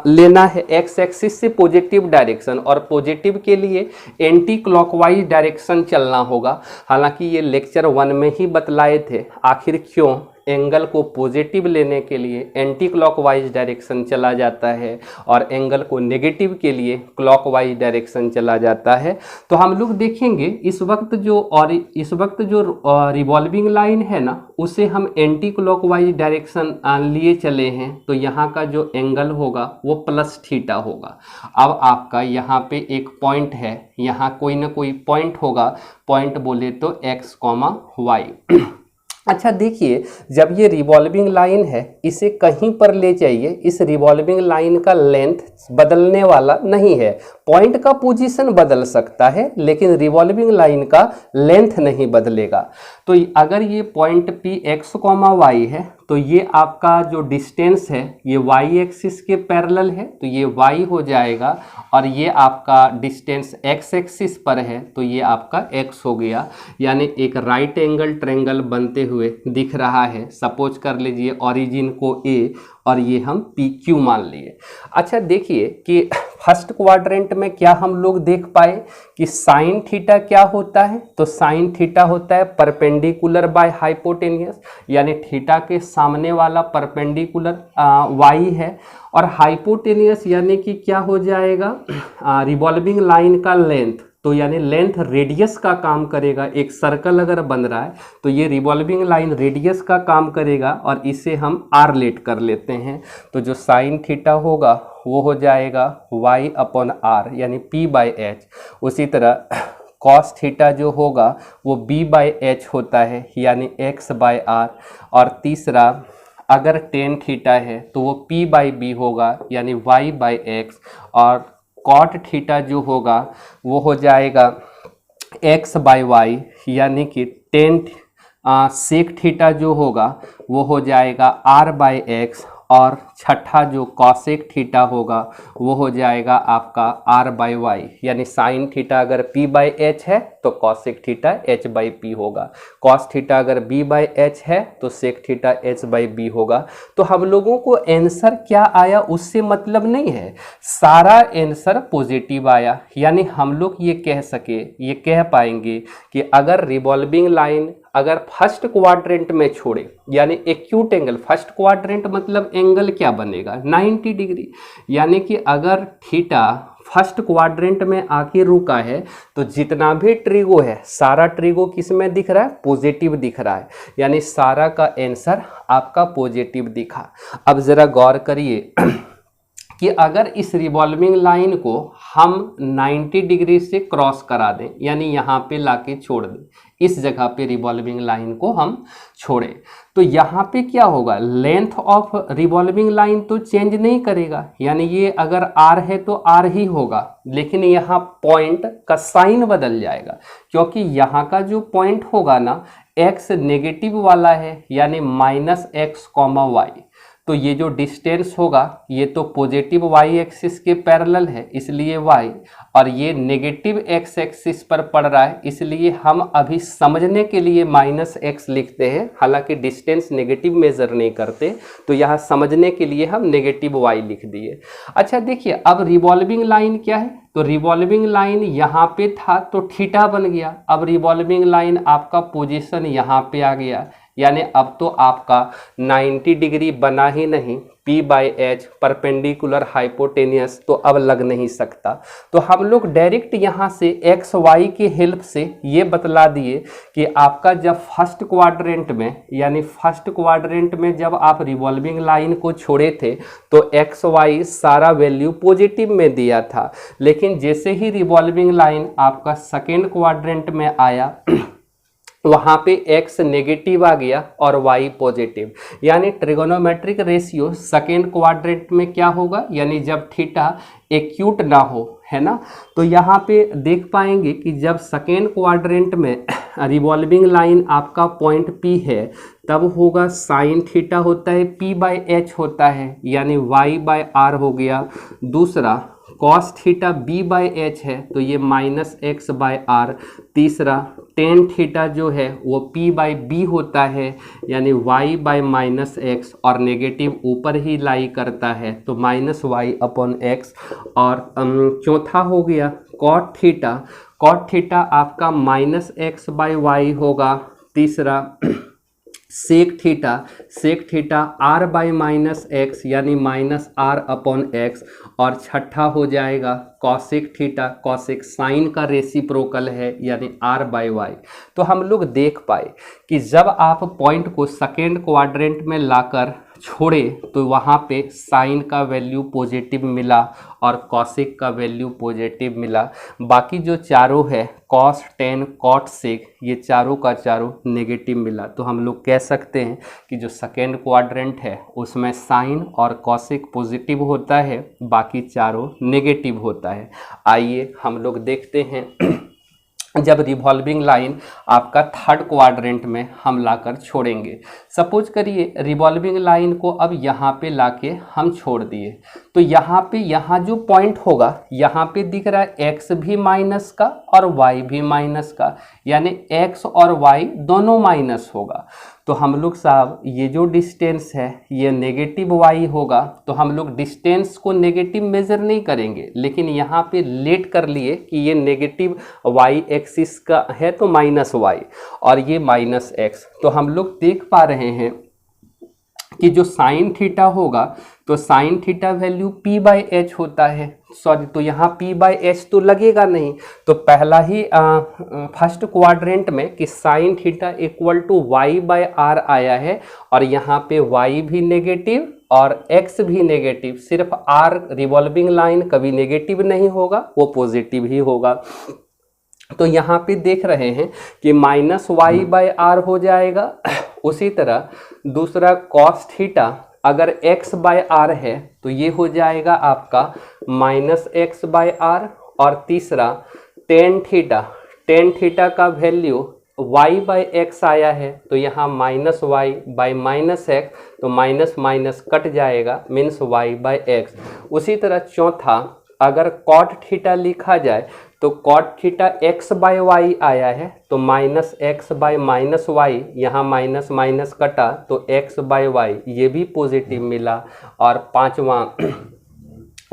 लेना है, एक्स एक्सिस से पॉजिटिव डायरेक्शन, और पॉजिटिव के लिए एंटी क्लॉकवाइज डायरेक्शन चलना होगा। हालांकि ये लेक्चर 1 में ही बतलाए थे आखिर क्यों एंगल को पॉजिटिव लेने के लिए एंटी क्लॉकवाइज डायरेक्शन चला जाता है और एंगल को नेगेटिव के लिए क्लॉकवाइज डायरेक्शन चला जाता है। तो हम लोग देखेंगे इस वक्त जो रिवॉल्विंग लाइन है ना, उसे हम एंटी क्लॉकवाइज डायरेक्शन लिए चले हैं, तो यहाँ का जो एंगल होगा वो प्लस थीटा होगा। अब आपका यहाँ पे एक पॉइंट है, यहाँ कोई ना कोई पॉइंट होगा, पॉइंट बोले तो x, y। अच्छा देखिए, जब ये रिवॉल्विंग लाइन है, इसे कहीं पर ले जाइए, इस रिवॉल्विंग लाइन का लेंथ बदलने वाला नहीं है। पॉइंट का पोजीशन बदल सकता है लेकिन रिवॉल्विंग लाइन का लेंथ नहीं बदलेगा। तो अगर ये पॉइंट P x, y है, तो ये आपका जो डिस्टेंस है ये y एक्सिस के पैरेलल है, तो ये y हो जाएगा, और ये आपका डिस्टेंस x एक्सिस पर है, तो ये आपका x हो गया। यानी एक राइट एंगल ट्रायंगल बनते हुए दिख रहा है। सपोज कर लीजिए ओरिजिन को A और ये हम PQ मान लिए। अच्छा देखिए कि फर्स्ट क्वाड्रेंट में क्या हम लोग देख पाए कि साइन थीटा क्या होता है, तो साइन थीटा होता है परपेंडिकुलर बाय हाइपोटेनियस, यानी थीटा के सामने वाला परपेंडिकुलर y है, और हाइपोटेनियस यानी कि क्या हो जाएगा रिवॉल्विंग लाइन का लेंथ, तो यानी लेंथ रेडियस का काम करेगा। एक सर्कल अगर बन रहा है तो ये रिवॉल्विंग लाइन रेडियस का काम करेगा, और इसे हम r लेट कर लेते हैं। तो जो साइन थीटा होगा वो हो जाएगा y/r यानी p/h। उसी तरह कॉस थीटा जो होगा वो b/h होता है यानी x/r। और तीसरा अगर टेन थीटा है तो वो p/b होगा यानी y/x। और कॉट थीटा जो होगा वो हो जाएगा x/y यानी कि टेन सेक थीटा जो होगा वो हो जाएगा r/x। और छठा जो कॉसेक थीटा होगा वो हो जाएगा आपका r/y, यानी साइन थीटा अगर p/h है तो कॉसेक थीटा h/p होगा, कॉस थीटा अगर b/h है तो सेक थीटा h/b होगा। तो हम लोगों को आंसर क्या आया उससे मतलब नहीं है, सारा आंसर पॉजिटिव आया। यानी हम लोग ये कह पाएंगे कि अगर रिवॉल्विंग लाइन अगर फर्स्ट क्वाड्रेंट में छोड़े, यानी एक्यूट एंगल, फर्स्ट क्वाड्रेंट मतलब एंगल क्या बनेगा 90 डिग्री, यानी कि अगर थीटा फर्स्ट क्वाड्रेंट में आके रुका है तो जितना भी ट्रिगो है सारा ट्रिगो किस में दिख रहा है, पॉजिटिव दिख रहा है, यानी सारा का आंसर आपका पॉजिटिव दिखा। अब जरा गौर करिए कि अगर इस रिवॉल्विंग लाइन को हम 90 डिग्री से क्रॉस करा दें, यानी यहाँ पे लाके छोड़ दें, इस जगह पे रिवॉल्विंग लाइन को हम छोड़ें, तो यहाँ पे क्या होगा, लेंथ ऑफ रिवॉल्विंग लाइन तो चेंज नहीं करेगा, यानी ये अगर r है तो r ही होगा, लेकिन यहाँ पॉइंट का साइन बदल जाएगा, क्योंकि यहाँ का जो पॉइंट होगा ना x नेगेटिव वाला है, यानी -x, y। तो ये जो डिस्टेंस होगा ये तो पॉजिटिव y एक्सिस के पैरेलल है इसलिए y, और ये नेगेटिव x एक्सिस पर पड़ रहा है, इसलिए हम अभी समझने के लिए -x लिखते हैं, हालांकि डिस्टेंस नेगेटिव मेजर नहीं करते, तो यहाँ समझने के लिए हम नेगेटिव y लिख दिए। अच्छा देखिए, अब रिवॉल्विंग लाइन क्या है, तो रिवॉल्विंग लाइन यहाँ पे था तो थीटा बन गया, अब रिवॉल्विंग लाइन आपका पोजीशन यहाँ पे आ गया, यानी अब तो आपका 90 डिग्री बना ही नहीं, p/h परपेंडिकुलर हाइपोटेनियस तो अब लग नहीं सकता। तो हम लोग डायरेक्ट यहाँ से x y की हेल्प से ये बतला दिए कि आपका जब फर्स्ट क्वाड्रेंट में, यानी फर्स्ट क्वाड्रेंट में जब आप रिवॉल्विंग लाइन को छोड़े थे तो x y सारा वैल्यू पॉजिटिव में दिया था, लेकिन जैसे ही रिवॉल्विंग लाइन आपका सेकेंड क्वाड्रेंट में आया वहाँ पे x नेगेटिव आ गया और y पॉजिटिव, यानी ट्रिगोनोमेट्रिक रेशियो सेकेंड क्वाड्रेंट में क्या होगा, यानी जब थीटा एक्यूट ना हो, है ना, तो यहाँ पे देख पाएंगे कि जब सेकेंड क्वाड्रेंट में रिवॉल्विंग लाइन आपका पॉइंट P है तब होगा साइन थीटा होता है p/h होता है, यानी y/r हो गया। दूसरा cos theta B by H है तो ये माइनस एक्स बाय आर। तीसरा टेन थीटा जो है वो पी बाई बी होता है यानी वाई बाय माइनस एक्स, और नेगेटिव ऊपर ही लाई करता है तो माइनस वाई अपॉन एक्स। और चौथा हो गया कॉट थीटा। कॉट थीटा आपका माइनस एक्स बाई वाई होगा। तीसरा sec theta, sec theta R by minus X यानी माइनस आर अपॉन एक्स। और छठा हो जाएगा कॉसेक थीटा, कॉसेक साइन का रेसिप्रोकल है यानी आर बाई वाई। तो हम लोग देख पाए कि जब आप पॉइंट को सेकेंड क्वाड्रेंट में लाकर छोड़े तो वहाँ पे साइन का वैल्यू पॉजिटिव मिला और कॉसेक का वैल्यू पॉजिटिव मिला। बाकी जो चारों है कॉस, टेन, कॉट, सेक, ये चारों का चारों नेगेटिव मिला। तो हम लोग कह सकते हैं कि जो सेकेंड क्वाड्रेंट है उसमें साइन और कॉसेक पॉजिटिव होता है, बाकी चारों नेगेटिव होता है। आइए हम लोग देखते हैं जब रिवॉल्विंग लाइन आपका थर्ड क्वाड्रेंट में हम लाकर छोड़ेंगे। सपोज करिए रिवॉल्विंग लाइन को अब यहाँ पे लाके हम छोड़ दिए तो यहाँ जो पॉइंट होगा यहाँ पे दिख रहा है एक्स भी माइनस का और वाई भी माइनस का, यानी एक्स और वाई दोनों माइनस होगा। तो हम लोग साहब ये जो डिस्टेंस है ये नेगेटिव वाई होगा, तो हम लोग डिस्टेंस को नेगेटिव मेजर नहीं करेंगे, लेकिन यहाँ पे लेट कर लिए कि ये नेगेटिव वाई एक्सिस का है तो माइनस वाई और ये माइनस एक्स। तो हम लोग देख पा रहे हैं कि जो साइन थीटा होगा तो sine theta value p by H होता है। सॉरी, तो यहाँ p बाई एच तो लगेगा नहीं, तो पहला ही फर्स्ट क्वाड्रेंट में कि sine theta equal to Y by R आया है और यहाँ पे y भी नेगेटिव और x भी नेगेटिव। सिर्फ r रिवॉल्विंग लाइन कभी नेगेटिव नहीं होगा, वो पॉजिटिव ही होगा। तो यहाँ पे देख रहे हैं कि माइनस वाई बाई आर हो जाएगा। उसी तरह दूसरा कॉस थीटा अगर x बाय आर है तो ये हो जाएगा आपका माइनस एक्स बाय आर। और तीसरा टेन थीटा का वैल्यू y बाई एक्स आया है तो यहाँ minus Y by minus X, तो माइनस माइनस कट जाएगा मीन्स y बाई एक्स। उसी तरह चौथा अगर कॉट थीटा लिखा जाए तो cot theta X by Y आया है तो minus X by minus Y, यहाँ माइनस माइनस कटा तो एक्स बाय वाई, ये भी पॉजिटिव मिला। और पांचवा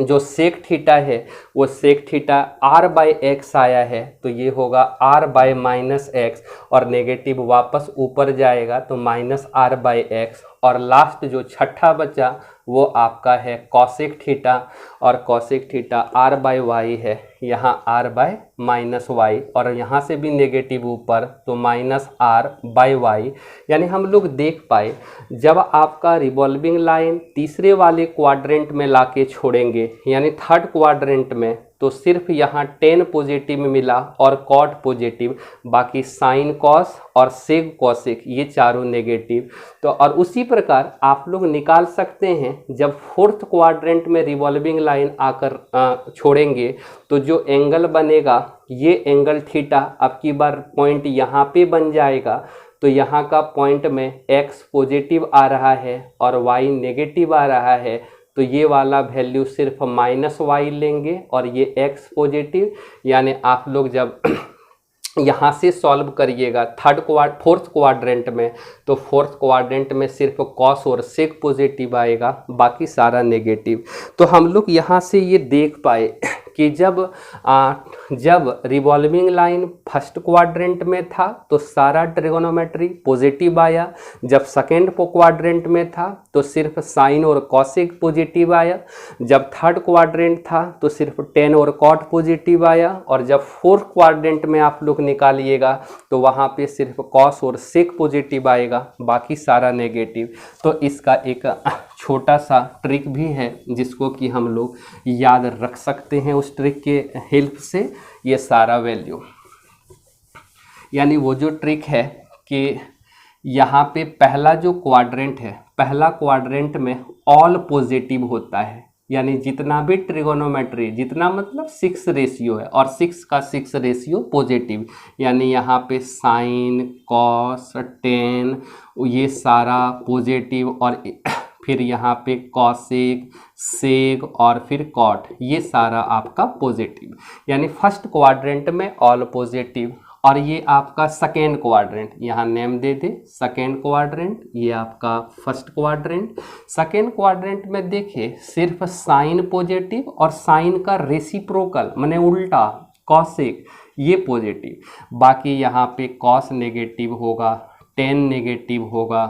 जो सेक थीटा है वो sec theta R by X आया है तो ये होगा आर बाय माइनस एक्स और नेगेटिव वापस ऊपर जाएगा तो माइनस आर बाय एक्स। और लास्ट जो छठा बचा वो आपका है कॉसेक थीटा, और cosec theta R by Y है, यहाँ आर बाय माइनस वाई और यहाँ से भी नेगेटिव ऊपर तो माइनस आर बाय वाई। यानी हम लोग देख पाए जब आपका रिवॉल्विंग लाइन तीसरे वाले क्वाड्रेंट में लाके छोड़ेंगे यानी थर्ड क्वाड्रेंट में तो सिर्फ यहाँ टेन पॉजिटिव मिला और कॉट पॉजिटिव, बाकी साइन कॉस और सेक कॉसेक ये चारों नेगेटिव। तो और उसी प्रकार आप लोग निकाल सकते हैं जब फोर्थ क्वाड्रेंट में रिवॉल्विंग लाइन आकर छोड़ेंगे तो जो एंगल बनेगा ये एंगल थीटा अब की बार पॉइंट यहाँ पे बन जाएगा। तो यहाँ का पॉइंट में x पॉजिटिव आ रहा है और y नेगेटिव आ रहा है तो ये वाला वैल्यू सिर्फ माइनस वाई लेंगे और ये x पॉजिटिव। यानी आप लोग जब यहाँ से सॉल्व करिएगा फोर्थ क्वाड्रेंट में तो फोर्थ क्वाड्रेंट में सिर्फ कॉस और सेक पॉजिटिव आएगा, बाकी सारा नेगेटिव। तो हम लोग यहाँ से ये देख पाए कि जब रिवॉल्विंग लाइन फर्स्ट क्वाड्रेंट में था तो सारा ट्रिगोनोमेट्री पॉजिटिव आया, जब सेकेंड क्वाड्रेंट में था तो सिर्फ साइन और कॉसेक पॉजिटिव आया, जब थर्ड क्वाड्रेंट था तो सिर्फ टेन और कॉट पॉजिटिव आया, और जब फोर्थ क्वाड्रेंट में आप लोग निकालिएगा तो वहाँ पे सिर्फ कॉस और सेक पॉजिटिव आएगा, बाकी सारा नेगेटिव। तो इसका एक छोटा सा ट्रिक भी है जिसको कि हम लोग याद रख सकते हैं। उस ट्रिक के हेल्प से ये सारा वैल्यू, यानी वो जो ट्रिक है कि यहाँ पे पहला जो क्वाड्रेंट है, पहला क्वाड्रेंट में ऑल पॉजिटिव होता है, यानी जितना भी ट्रिगोनोमेट्री, जितना मतलब 6 रेशियो है और 6 का 6 रेशियो पॉजिटिव, यानी यहाँ पे साइन कॉस टेन ये सारा पॉजिटिव। और फिर यहाँ पे कॉसेक, सेक और फिर कॉट, ये सारा आपका पॉजिटिव, यानी फर्स्ट क्वाड्रेंट में ऑल पॉजिटिव। और ये आपका सेकेंड क्वाड्रेंट, यहाँ नेम दे दे सेकेंड क्वाड्रेंट, ये आपका फर्स्ट क्वाड्रेंट। सेकेंड क्वाड्रेंट में देखिए सिर्फ साइन पॉजिटिव और साइन का रेसिप्रोकल माने उल्टा कॉसेक, ये पॉजिटिव। बाकी यहाँ पे कॉस नेगेटिव होगा, टेन नेगेटिव होगा,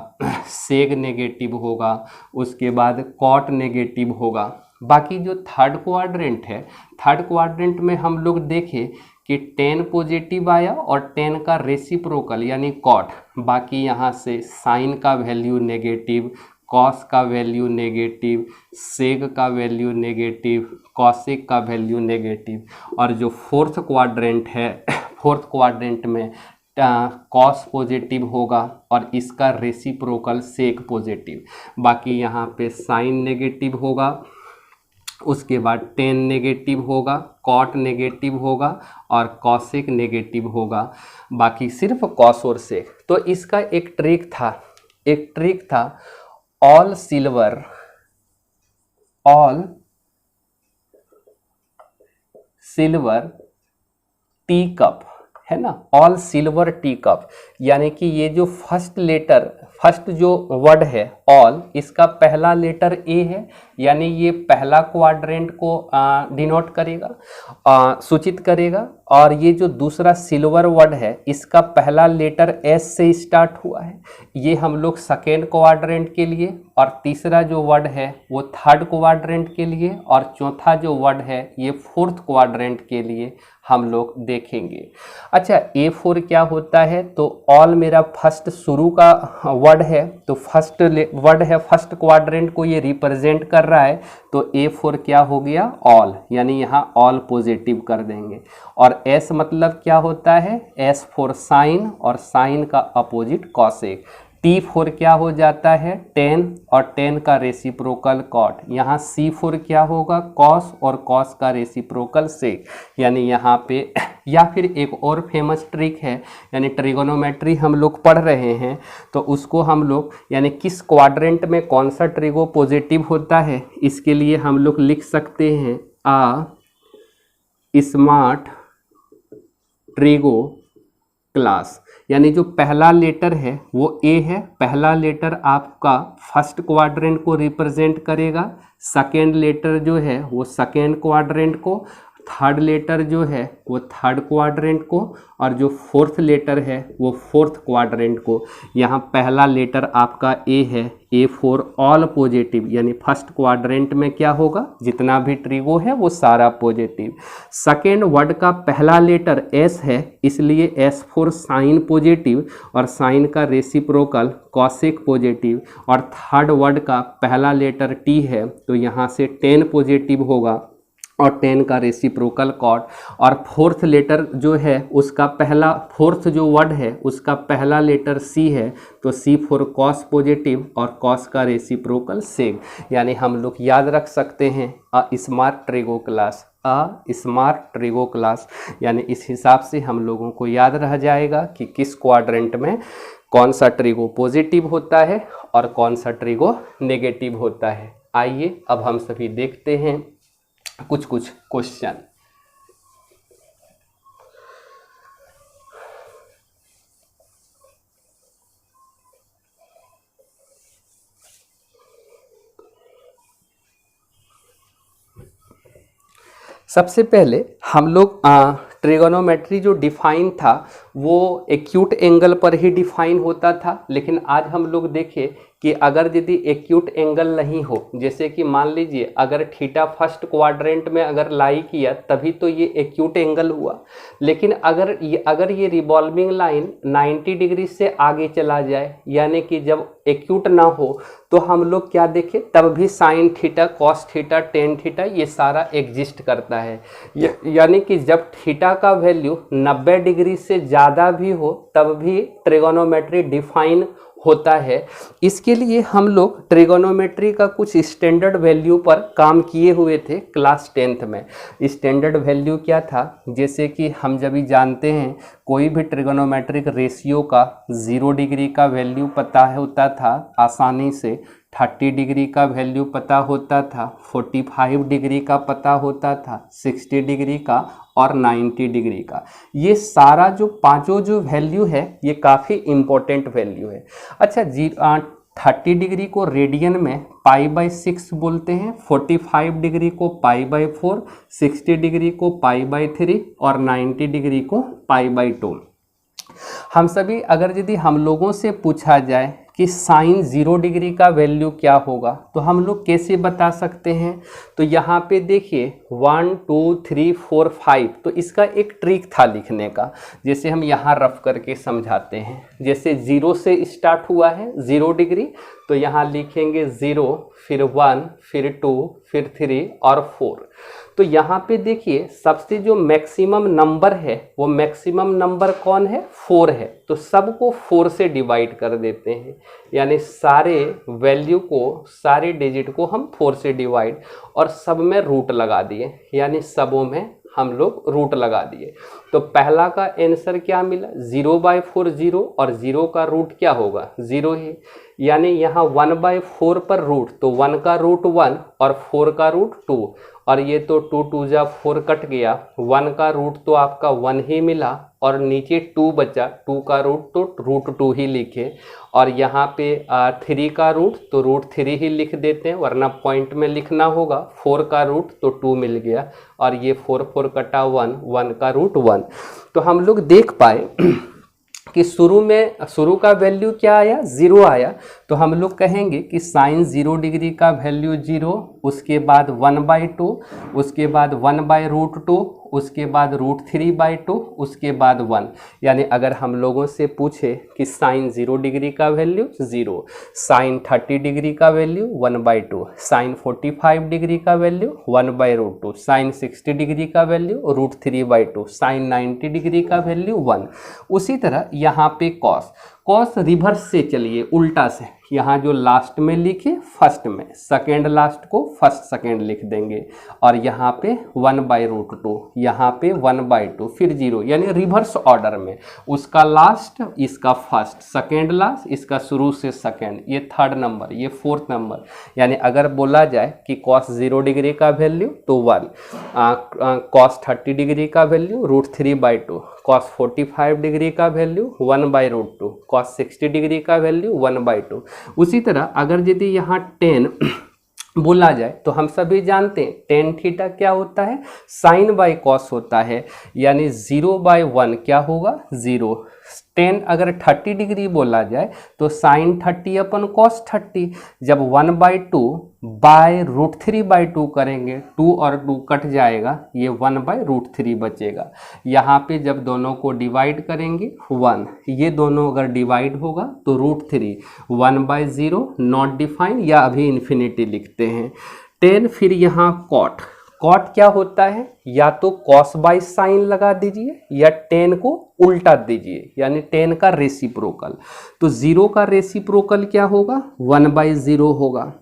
सेग नेगेटिव होगा, उसके बाद कॉट नेगेटिव होगा। बाकी जो थर्ड क्वाड्रेंट है, थर्ड क्वाड्रेंट में हम लोग देखें कि टेन पॉजिटिव आया और टेन का रेसिप्रोकल यानी कॉट। बाकी यहाँ से साइन का वैल्यू नेगेटिव, कॉस का वैल्यू नेगेटिव, सेग का वैल्यू नेगेटिव, कॉसेक का वैल्यू नेगेटिव। और जो फोर्थ क्वाड्रेंट है, फोर्थ क्वाड्रेंट में कॉस पॉजिटिव होगा और इसका रेसिप्रोकल सेक पॉजिटिव। बाकी यहाँ पे साइन नेगेटिव होगा, उसके बाद टेन नेगेटिव होगा, कॉट नेगेटिव होगा और कॉसेक नेगेटिव होगा। बाकी सिर्फ कॉस और सेक। तो इसका एक ट्रिक था ऑल सिल्वर टी कप, है ना, ऑल सिल्वर टी कप, यानी कि ये जो फर्स्ट जो वर्ड है ऑल, इसका पहला लेटर ए है, यानी ये पहला क्वाड्रेंट को डिनोट करेगा, सूचित करेगा। और ये जो दूसरा सिल्वर वर्ड है, इसका पहला लेटर एस से स्टार्ट हुआ है, ये हम लोग सेकेंड क्वाड्रेंट के लिए, और तीसरा जो वर्ड है वो थर्ड क्वाड्रेंट के लिए, और चौथा जो वर्ड है ये फोर्थ क्वाड्रेंट के लिए हम लोग देखेंगे। अच्छा, A4 क्या होता है? तो ऑल मेरा फर्स्ट शुरू का वर्ड है, तो फर्स्ट वर्ड है, फर्स्ट क्वाड्रेंट को ये रिप्रेजेंट कर रहा है, तो A4 क्या हो गया? ऑल, यानी यहाँ ऑल पॉजिटिव कर देंगे। और S मतलब क्या होता है? S फॉर साइन, और साइन का अपोजिट कॉसेक। T4 क्या हो जाता है? 10, और 10 का रेसिप्रोकल कॉट। यहाँ C4 क्या होगा? कॉस, और कॉस का रेसिप्रोकल सेक। यानी यहाँ पे या फिर एक और फेमस ट्रिक है, यानी ट्रिगोनोमेट्री हम लोग पढ़ रहे हैं, तो उसको हम लोग यानी किस क्वाड्रेंट में कौन सा ट्रिगो पॉजिटिव होता है, इसके लिए हम लोग लिख सकते हैं आ स्मार्ट ट्रिगो क्लास। यानी जो पहला लेटर है वो ए है, पहला लेटर आपका फर्स्ट क्वाड्रेंट को रिप्रेजेंट करेगा, सेकेंड लेटर जो है वो सेकेंड क्वाड्रेंट को, थर्ड लेटर जो है वो थर्ड क्वाड्रेंट को, और जो फोर्थ लेटर है वो फोर्थ क्वाड्रेंट को। यहाँ पहला लेटर आपका ए है, A4 ऑल पॉजिटिव, यानी फर्स्ट क्वाड्रेंट में क्या होगा? जितना भी ट्रिगो है वो सारा पॉजिटिव। सेकेंड वर्ड का पहला लेटर S है, इसलिए S फॉर साइन पॉजिटिव, और साइन का रेसिप्रोकल कॉसेक पॉजिटिव। और थर्ड वर्ड का पहला लेटर T है, तो यहाँ से 10 पॉजिटिव होगा, और 10 का रेसिप्रोकल कॉट। और फोर्थ लेटर जो है उसका पहला, फोर्थ जो वर्ड है उसका पहला लेटर C है, तो C फॉर कॉस पॉजिटिव, और कॉस का रेसिप्रोकल सेक। यानी हम लोग याद रख सकते हैं a smart trigo class, a smart trigo class. यानी इस हिसाब से हम लोगों को याद रह जाएगा कि किस क्वाड्रेंट में कौन सा ट्रिगो पॉजिटिव होता है और कौन सा ट्रिगो नेगेटिव होता है। आइए अब हम सभी देखते हैं कुछ क्वेश्चन। सबसे पहले हम लोग ट्रिगोनोमेट्री जो डिफाइन था वो एक्यूट एंगल पर ही डिफाइन होता था, लेकिन आज हम लोग देखें कि अगर यदि एक्यूट एंगल नहीं हो, जैसे कि मान लीजिए अगर थीटा फर्स्ट क्वाड्रेंट में अगर लाई किया तभी तो ये एक्यूट एंगल हुआ, लेकिन अगर ये रिवॉल्विंग लाइन 90 डिग्री से आगे चला जाए, यानी कि जब एक्यूट ना हो, तो हम लोग क्या देखें, तब भी sine theta, cos theta, tan theta ये सारा एग्जिस्ट करता है। यानी कि जब थीटा का वैल्यू 90 डिग्री से ज़्यादा भी हो तब भी ट्रिगोनोमेट्री डिफाइन होता है, इसके लिए हम लोग ट्रिगोनोमेट्री का कुछ स्टैंडर्ड वैल्यू पर काम किए हुए थे क्लास 10th में। स्टैंडर्ड वैल्यू क्या था, जैसे कि हम जब भी जानते हैं कोई भी ट्रिगोनोमेट्रिक रेशियो का 0 डिग्री का वैल्यू पता होता था आसानी से, 30 डिग्री का वैल्यू पता होता था, 45 डिग्री का पता होता था, 60 डिग्री का और 90 डिग्री का। ये सारा जो पांचों जो वैल्यू है ये काफ़ी इम्पोर्टेंट वैल्यू है। अच्छा 30 डिग्री को रेडियन में π/6 बोलते हैं, 45 डिग्री को π/4, 60 डिग्री को π/3 और 90 डिग्री को π/2। हम सभी अगर यदि हम लोगों से पूछा जाए कि साइन 0 डिग्री का वैल्यू क्या होगा तो हम लोग कैसे बता सकते हैं, तो यहाँ पे देखिए 1 2 3 4 5, तो इसका एक ट्रिक था लिखने का, जैसे हम यहाँ रफ करके समझाते हैं। जैसे 0 से स्टार्ट हुआ है 0 डिग्री, तो यहाँ लिखेंगे 0, फिर 1, फिर 2, फिर 3 और 4। तो यहाँ पे देखिए सबसे जो मैक्सिमम नंबर है वो मैक्सिमम नंबर कौन है, 4 है, तो सबको 4 से डिवाइड कर देते हैं, यानी सारे वैल्यू को, सारे डिजिट को हम 4 से डिवाइड, और सब में रूट लगा दिए, यानी सबों में हम लोग रूट लगा दिए। तो पहला का आंसर क्या मिला, 0/4 0, और 0 का रूट क्या होगा, 0 ही, यानी यहाँ 1/4 पर रूट, तो 1 का रूट 1 और 4 का रूट 2, और ये तो 2 2 जा 4 कट गया, 1 का रूट तो आपका 1 ही मिला, और नीचे 2 बचा, 2 का रूट तो रूट 2 ही लिखे, और यहाँ पे 3 का रूट तो रूट 3 ही लिख देते हैं, वरना पॉइंट में लिखना होगा। 4 का रूट तो 2 मिल गया, और ये 4 4 कटा 1, 1 का रूट 1। तो हम लोग देख पाए कि शुरू का वैल्यू क्या आया, 0 आया, तो हम लोग कहेंगे कि साइन 0 डिग्री का वैल्यू 0, उसके बाद 1/2, उसके बाद 1/√2, उसके बाद √3/2, उसके बाद 1। यानी अगर हम लोगों से पूछे कि साइन 0 डिग्री का वैल्यू 0, साइन 30 डिग्री का वैल्यू 1/2, साइन 45 डिग्री का वैल्यू 1/√2, साइन 60 डिग्री का वैल्यू √3/2, साइन 90 डिग्री का वैल्यू 1। उसी तरह यहाँ पे कॉस रिवर्स से चलिए, उल्टा से, यहाँ जो लास्ट में लिखे फर्स्ट में, सेकेंड लास्ट को फर्स्ट सेकेंड लिख देंगे, और यहाँ पे 1/√2, यहाँ पे 1/2, फिर 0, यानी रिवर्स ऑर्डर में, उसका लास्ट, इसका फर्स्ट, सेकेंड लास्ट, इसका शुरू से सेकेंड, ये थर्ड नंबर, ये फोर्थ नंबर। यानी अगर बोला जाए कि कॉस 0 डिग्री का वैल्यू तो 1, कॉस 30 डिग्री का वैल्यू √3/2, कॉस 45 डिग्री का वैल्यू 1/√2, कॉस 60 डिग्री का वैल्यू 1/2। उसी तरह अगर यदि यहाँ 10 बोला जाए तो हम सभी जानते हैं टेन थीटा क्या होता है, साइन बाय कॉस होता है, यानी 0/1 क्या होगा, 0। 10 अगर 30 डिग्री बोला जाए तो साइन 30 अपन कॉस 30, जब 1/2 बाय √3/2 करेंगे, 2 और 2 कट जाएगा, ये 1/√3 बचेगा। यहाँ पे जब दोनों को डिवाइड करेंगे 1, ये दोनों अगर डिवाइड होगा तो √3, 1/0 नॉट डिफाइन, या अभी इन्फिनिटी लिखते हैं। 10 फिर यहाँ कॉट क्या होता है, या तो कॉस बाय साइन लगा दीजिए या 10 को उल्टा दीजिए, यानी 10 का रेसिप्रोकल। तो 0 का रेसिप्रोकल क्या होगा, 1/0 होगा।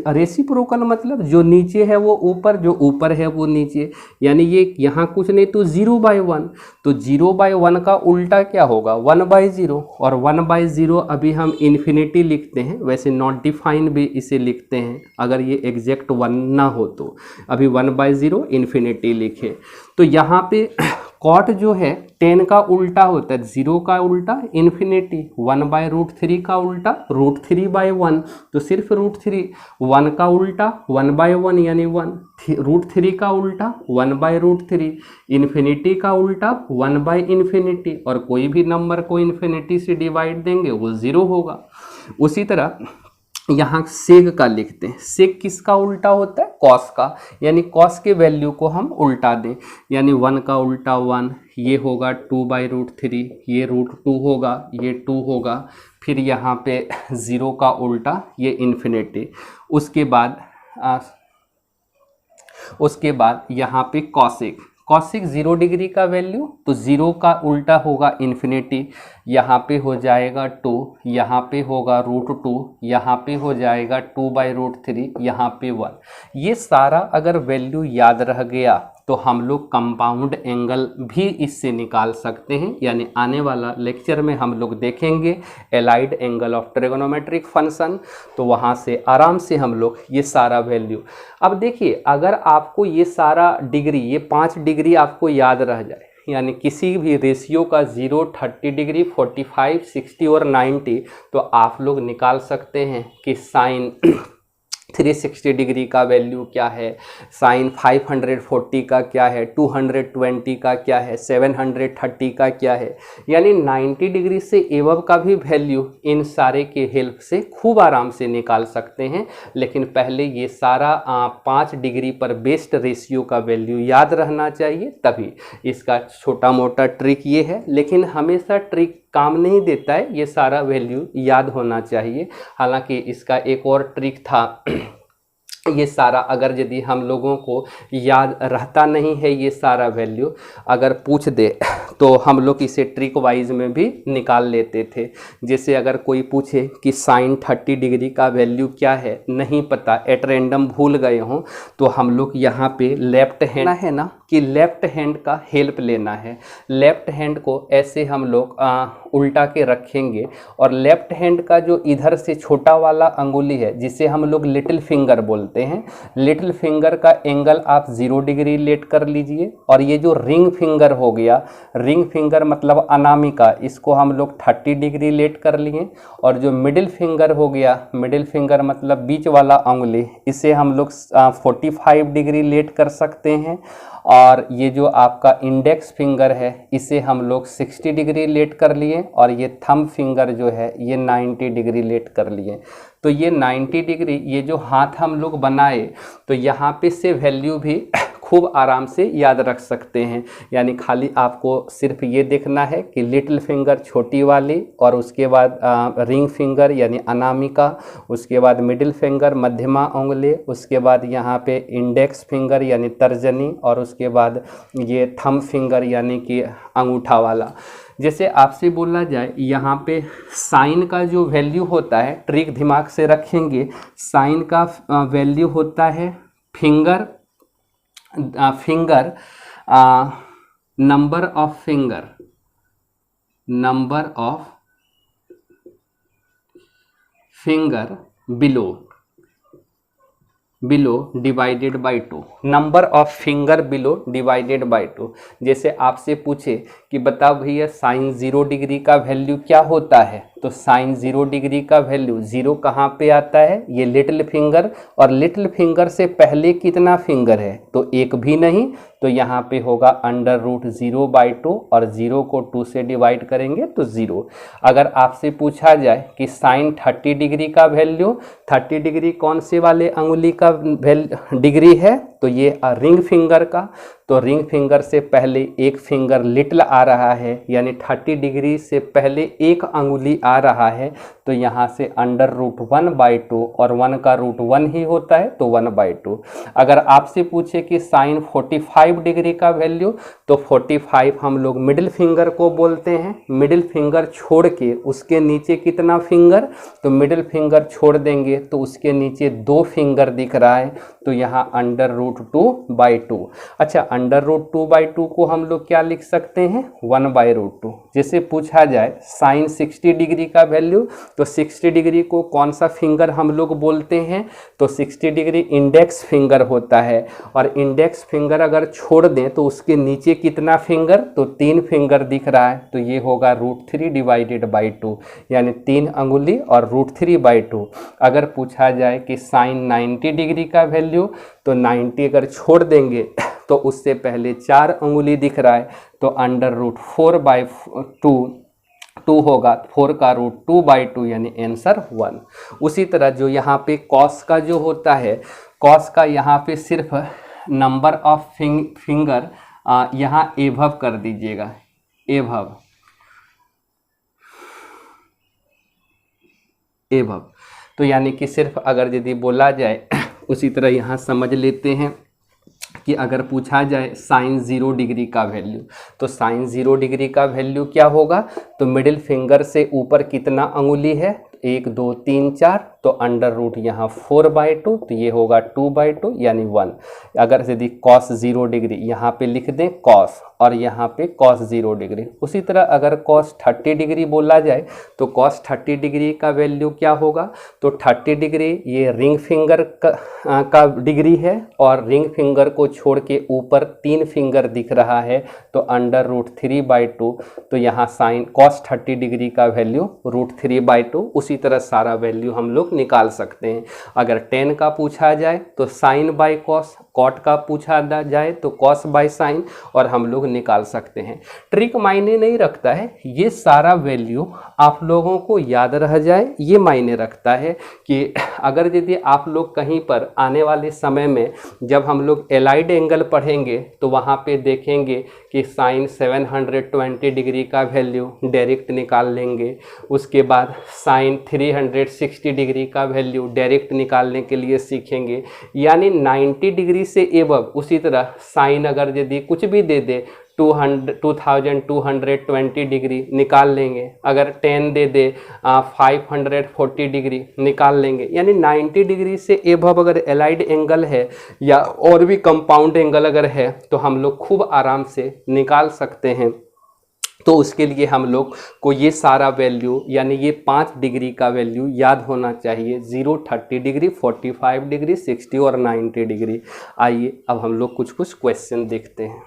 रेसिप्रोकल मतलब जो नीचे है वो ऊपर, जो ऊपर है वो नीचे, यानी ये यहाँ कुछ नहीं तो 0/1, तो 0/1 का उल्टा क्या होगा, 1/0, और 1/0 अभी हम इन्फिनिटी लिखते हैं, वैसे नॉट डिफाइन भी इसे लिखते हैं अगर ये एग्जैक्ट 1 ना हो तो, अभी 1/0 इन्फिनिटी लिखे। तो यहाँ पे कॉट जो है 10 का उल्टा होता है, 0 का उल्टा इन्फिनिटी, 1/√3 का उल्टा √3/1, तो सिर्फ √3, 1 का उल्टा 1/1 यानी 1, √3 का उल्टा 1/√3, इन्फिनिटी का उल्टा 1/∞, और कोई भी नंबर को इन्फिनिटी से डिवाइड देंगे वो 0 होगा। उसी तरह यहाँ सेक का लिखते हैं, सेक किसका उल्टा होता है, कॉस का, यानी कॉस के वैल्यू को हम उल्टा दें, यानी 1 का उल्टा 1, ये होगा 2/√3, ये √2 होगा, ये 2 होगा, फिर यहाँ पे 0 का उल्टा ये इन्फिनिटी। उसके बाद यहाँ पे कॉसिक 0 डिग्री का वैल्यू, तो 0 का उल्टा होगा इन्फिनिटी, यहाँ पे हो जाएगा 2, यहाँ पे होगा √2, यहाँ पे हो जाएगा 2/√3, यहाँ पे 1। ये सारा अगर वैल्यू याद रह गया तो हम लोग कंपाउंड एंगल भी इससे निकाल सकते हैं। यानी आने वाला लेक्चर में हम लोग देखेंगे allied angle of trigonometric function, तो वहाँ से आराम से हम लोग ये सारा वैल्यू। अब देखिए, अगर आपको ये सारा डिग्री, ये 5 डिग्री आपको याद रह जाए, यानी किसी भी रेशियो का 0, 30 डिग्री, 45, 60 और 90, तो आप लोग निकाल सकते हैं कि साइन 360 डिग्री का वैल्यू क्या है, साइन 540 का क्या है, 220 का क्या है, 730 का क्या है। यानी 90 डिग्री से एबव का भी वैल्यू इन सारे के हेल्प से खूब आराम से निकाल सकते हैं। लेकिन पहले ये सारा 5 डिग्री पर बेस्ड रेशियो का वैल्यू याद रहना चाहिए, तभी इसका छोटा मोटा ट्रिक ये है। लेकिन हमेशा ट्रिक काम नहीं देता है, ये सारा वैल्यू याद होना चाहिए। हालांकि इसका एक और ट्रिक था, ये सारा अगर यदि हम लोगों को याद रहता नहीं है, ये सारा वैल्यू अगर पूछ दे तो हम लोग इसे ट्रिक वाइज में भी निकाल लेते थे। जैसे अगर कोई पूछे कि साइन 30 डिग्री का वैल्यू क्या है, नहीं पता, एट रैंडम भूल गए हों, तो हम लोग यहाँ पे लेफ्ट हैंड है ना, कि लेफ्ट हैंड का हेल्प लेना है। लेफ्ट हैंड को ऐसे हम लोग उल्टा के रखेंगे, और लेफ्ट हैंड का जो इधर से छोटा वाला अंगुली है, जिसे हम लोग लिटिल फिंगर बोलते हैं, लिटिल फिंगर का एंगल आप 0 डिग्री लेट कर लीजिए। और ये जो रिंग फिंगर हो गया, रिंग फिंगर मतलब अनामिका, इसको हम लोग 30 डिग्री लेट कर लिए। और जो मिडिल फिंगर हो गया, मिडिल फिंगर मतलब बीच वाला अंगुली, इसे हम लोग 45 डिग्री लेट कर सकते हैं। और ये जो आपका इंडेक्स फिंगर है, इसे हम लोग 60 डिग्री लेट कर लिए। और ये थंब फिंगर जो है, ये 90 डिग्री लेट कर लिए। तो ये 90 डिग्री, ये जो हाथ हम लोग बनाए, तो यहाँ पे से वैल्यू भी खूब आराम से याद रख सकते हैं। यानी खाली आपको सिर्फ ये देखना है कि लिटिल फिंगर छोटी वाली, और उसके बाद रिंग फिंगर यानी अनामिका, उसके बाद मिडिल फिंगर मध्यमा उंगली, उसके बाद यहाँ पे इंडेक्स फिंगर यानी तर्जनी, और उसके बाद ये थंब फिंगर यानी कि अंगूठा वाला। जैसे आपसे बोला जाए यहाँ पे साइन का जो वैल्यू होता है, ट्रिक दिमाग से रखेंगे, साइन का वैल्यू होता है finger number of finger below divided by 2, number of finger below divided by 2। जैसे आपसे पूछे कि बताओ भैया साइन 0 डिग्री का वैल्यू क्या होता है, तो साइन 0 डिग्री का वैल्यू, 0 कहाँ पे आता है, ये लिटिल फिंगर, और लिटिल फिंगर से पहले कितना फिंगर है, तो एक भी नहीं, तो यहाँ पे होगा √0/2, और 0 को 2 से डिवाइड करेंगे तो 0। अगर आपसे पूछा जाए कि साइन 30 डिग्री का वैल्यू, 30 डिग्री कौन से वाले अंगुली का डिग्री है, तो ये रिंग फिंगर का, तो रिंग फिंगर से पहले एक फिंगर लिटिल आ रहा है, यानी 30 डिग्री से पहले एक अंगुली आ रहा है, तो यहाँ से √1/2, और 1 का √1 ही होता है, तो 1/2। अगर आपसे पूछे कि साइन 45 डिग्री का वैल्यू, तो 45 हम लोग मिडिल फिंगर को बोलते हैं। मिडिल फिंगर छोड़ के उसके नीचे कितना फिंगर, तो मिडिल फिंगर छोड़ देंगे तो उसके नीचे 2 फिंगर दिख रहा है, तो यहाँ √2/2। अच्छा, √2/2 को हम लोग क्या लिख सकते हैं, 1/√2। जैसे पूछा जाए साइन 60 डिग्री का वैल्यू, तो 60 डिग्री को कौन सा फिंगर हम लोग बोलते हैं, तो 60 डिग्री इंडेक्स फिंगर होता है। और इंडेक्स फिंगर अगर छोड़ दें तो उसके नीचे कितना फिंगर, तो 3 फिंगर दिख रहा है, तो ये होगा √3/2, यानी 3 अंगुली और √3/2। अगर पूछा जाए कि साइन 90 डिग्री का वैल्यू, तो 90 अगर छोड़ देंगे तो उससे पहले 4 अंगुली दिख रहा है, तो √4/2 होगा, 4 का √2/2, यानी आंसर 1। उसी तरह जो यहाँ पे कॉस का जो होता है, कॉस का यहाँ पे सिर्फ नंबर ऑफ फिंगर यहाँ एभव कर दीजिएगा, एभव। तो यानी कि सिर्फ अगर यदि बोला जाए, उसी तरह यहाँ समझ लेते हैं कि अगर पूछा जाए साइन 0 डिग्री का वैल्यू, तो साइन 0 डिग्री का वैल्यू क्या होगा, तो मिडिल फिंगर से ऊपर कितना अंगुली है, 1 2 3 4, तो अंडर रूट यहाँ 4/2, तो ये होगा 2/2 यानी 1। अगर यदि कॉस 0 डिग्री यहाँ पे लिख दें कॉस, और यहाँ पे कॉस 0 डिग्री। उसी तरह अगर कॉस 30 डिग्री बोला जाए तो कॉस 30 डिग्री का वैल्यू क्या होगा, तो 30 डिग्री ये रिंग फिंगर का डिग्री है, और रिंग फिंगर को छोड़ के ऊपर 3 फिंगर दिख रहा है, तो अंडर रूट 3/2, तो यहाँ साइन कॉस 30 डिग्री का वैल्यू रूट 3/2। उसी तरह सारा वैल्यू हम लोग निकाल सकते हैं। अगर टेन का पूछा जाए तो साइन बाय कॉस, कॉट का पूछा जाए तो कॉस बाय साइन, और हम लोग निकाल सकते हैं। ट्रिक मायने नहीं रखता है, ये सारा वैल्यू आप लोगों को याद रह जाए ये मायने रखता है कि अगर यदि आप लोग कहीं पर आने वाले समय में जब हम लोग एलाइड एंगल पढ़ेंगे तो वहाँ पे देखेंगे कि साइन 720 डिग्री का वैल्यू डायरेक्ट निकाल लेंगे, उसके बाद साइन 360 डिग्री का वैल्यू डायरेक्ट निकालने के लिए सीखेंगे, यानी 90 डिग्री से एबव। उसी तरह साइन अगर यदि कुछ भी दे दे 2220 डिग्री निकाल लेंगे, अगर 10 दे दे 540 डिग्री निकाल लेंगे, यानी 90 डिग्री से एबव अगर एलाइड एंगल है या और भी कंपाउंड एंगल अगर है तो हम लोग खूब आराम से निकाल सकते हैं। तो उसके लिए हम लोग को ये सारा वैल्यू यानी ये 5 डिग्री का वैल्यू याद होना चाहिए, 0 30 डिग्री 45 डिग्री 60 और 90 डिग्री। आइए अब हम लोग कुछ क्वेश्चन देखते हैं।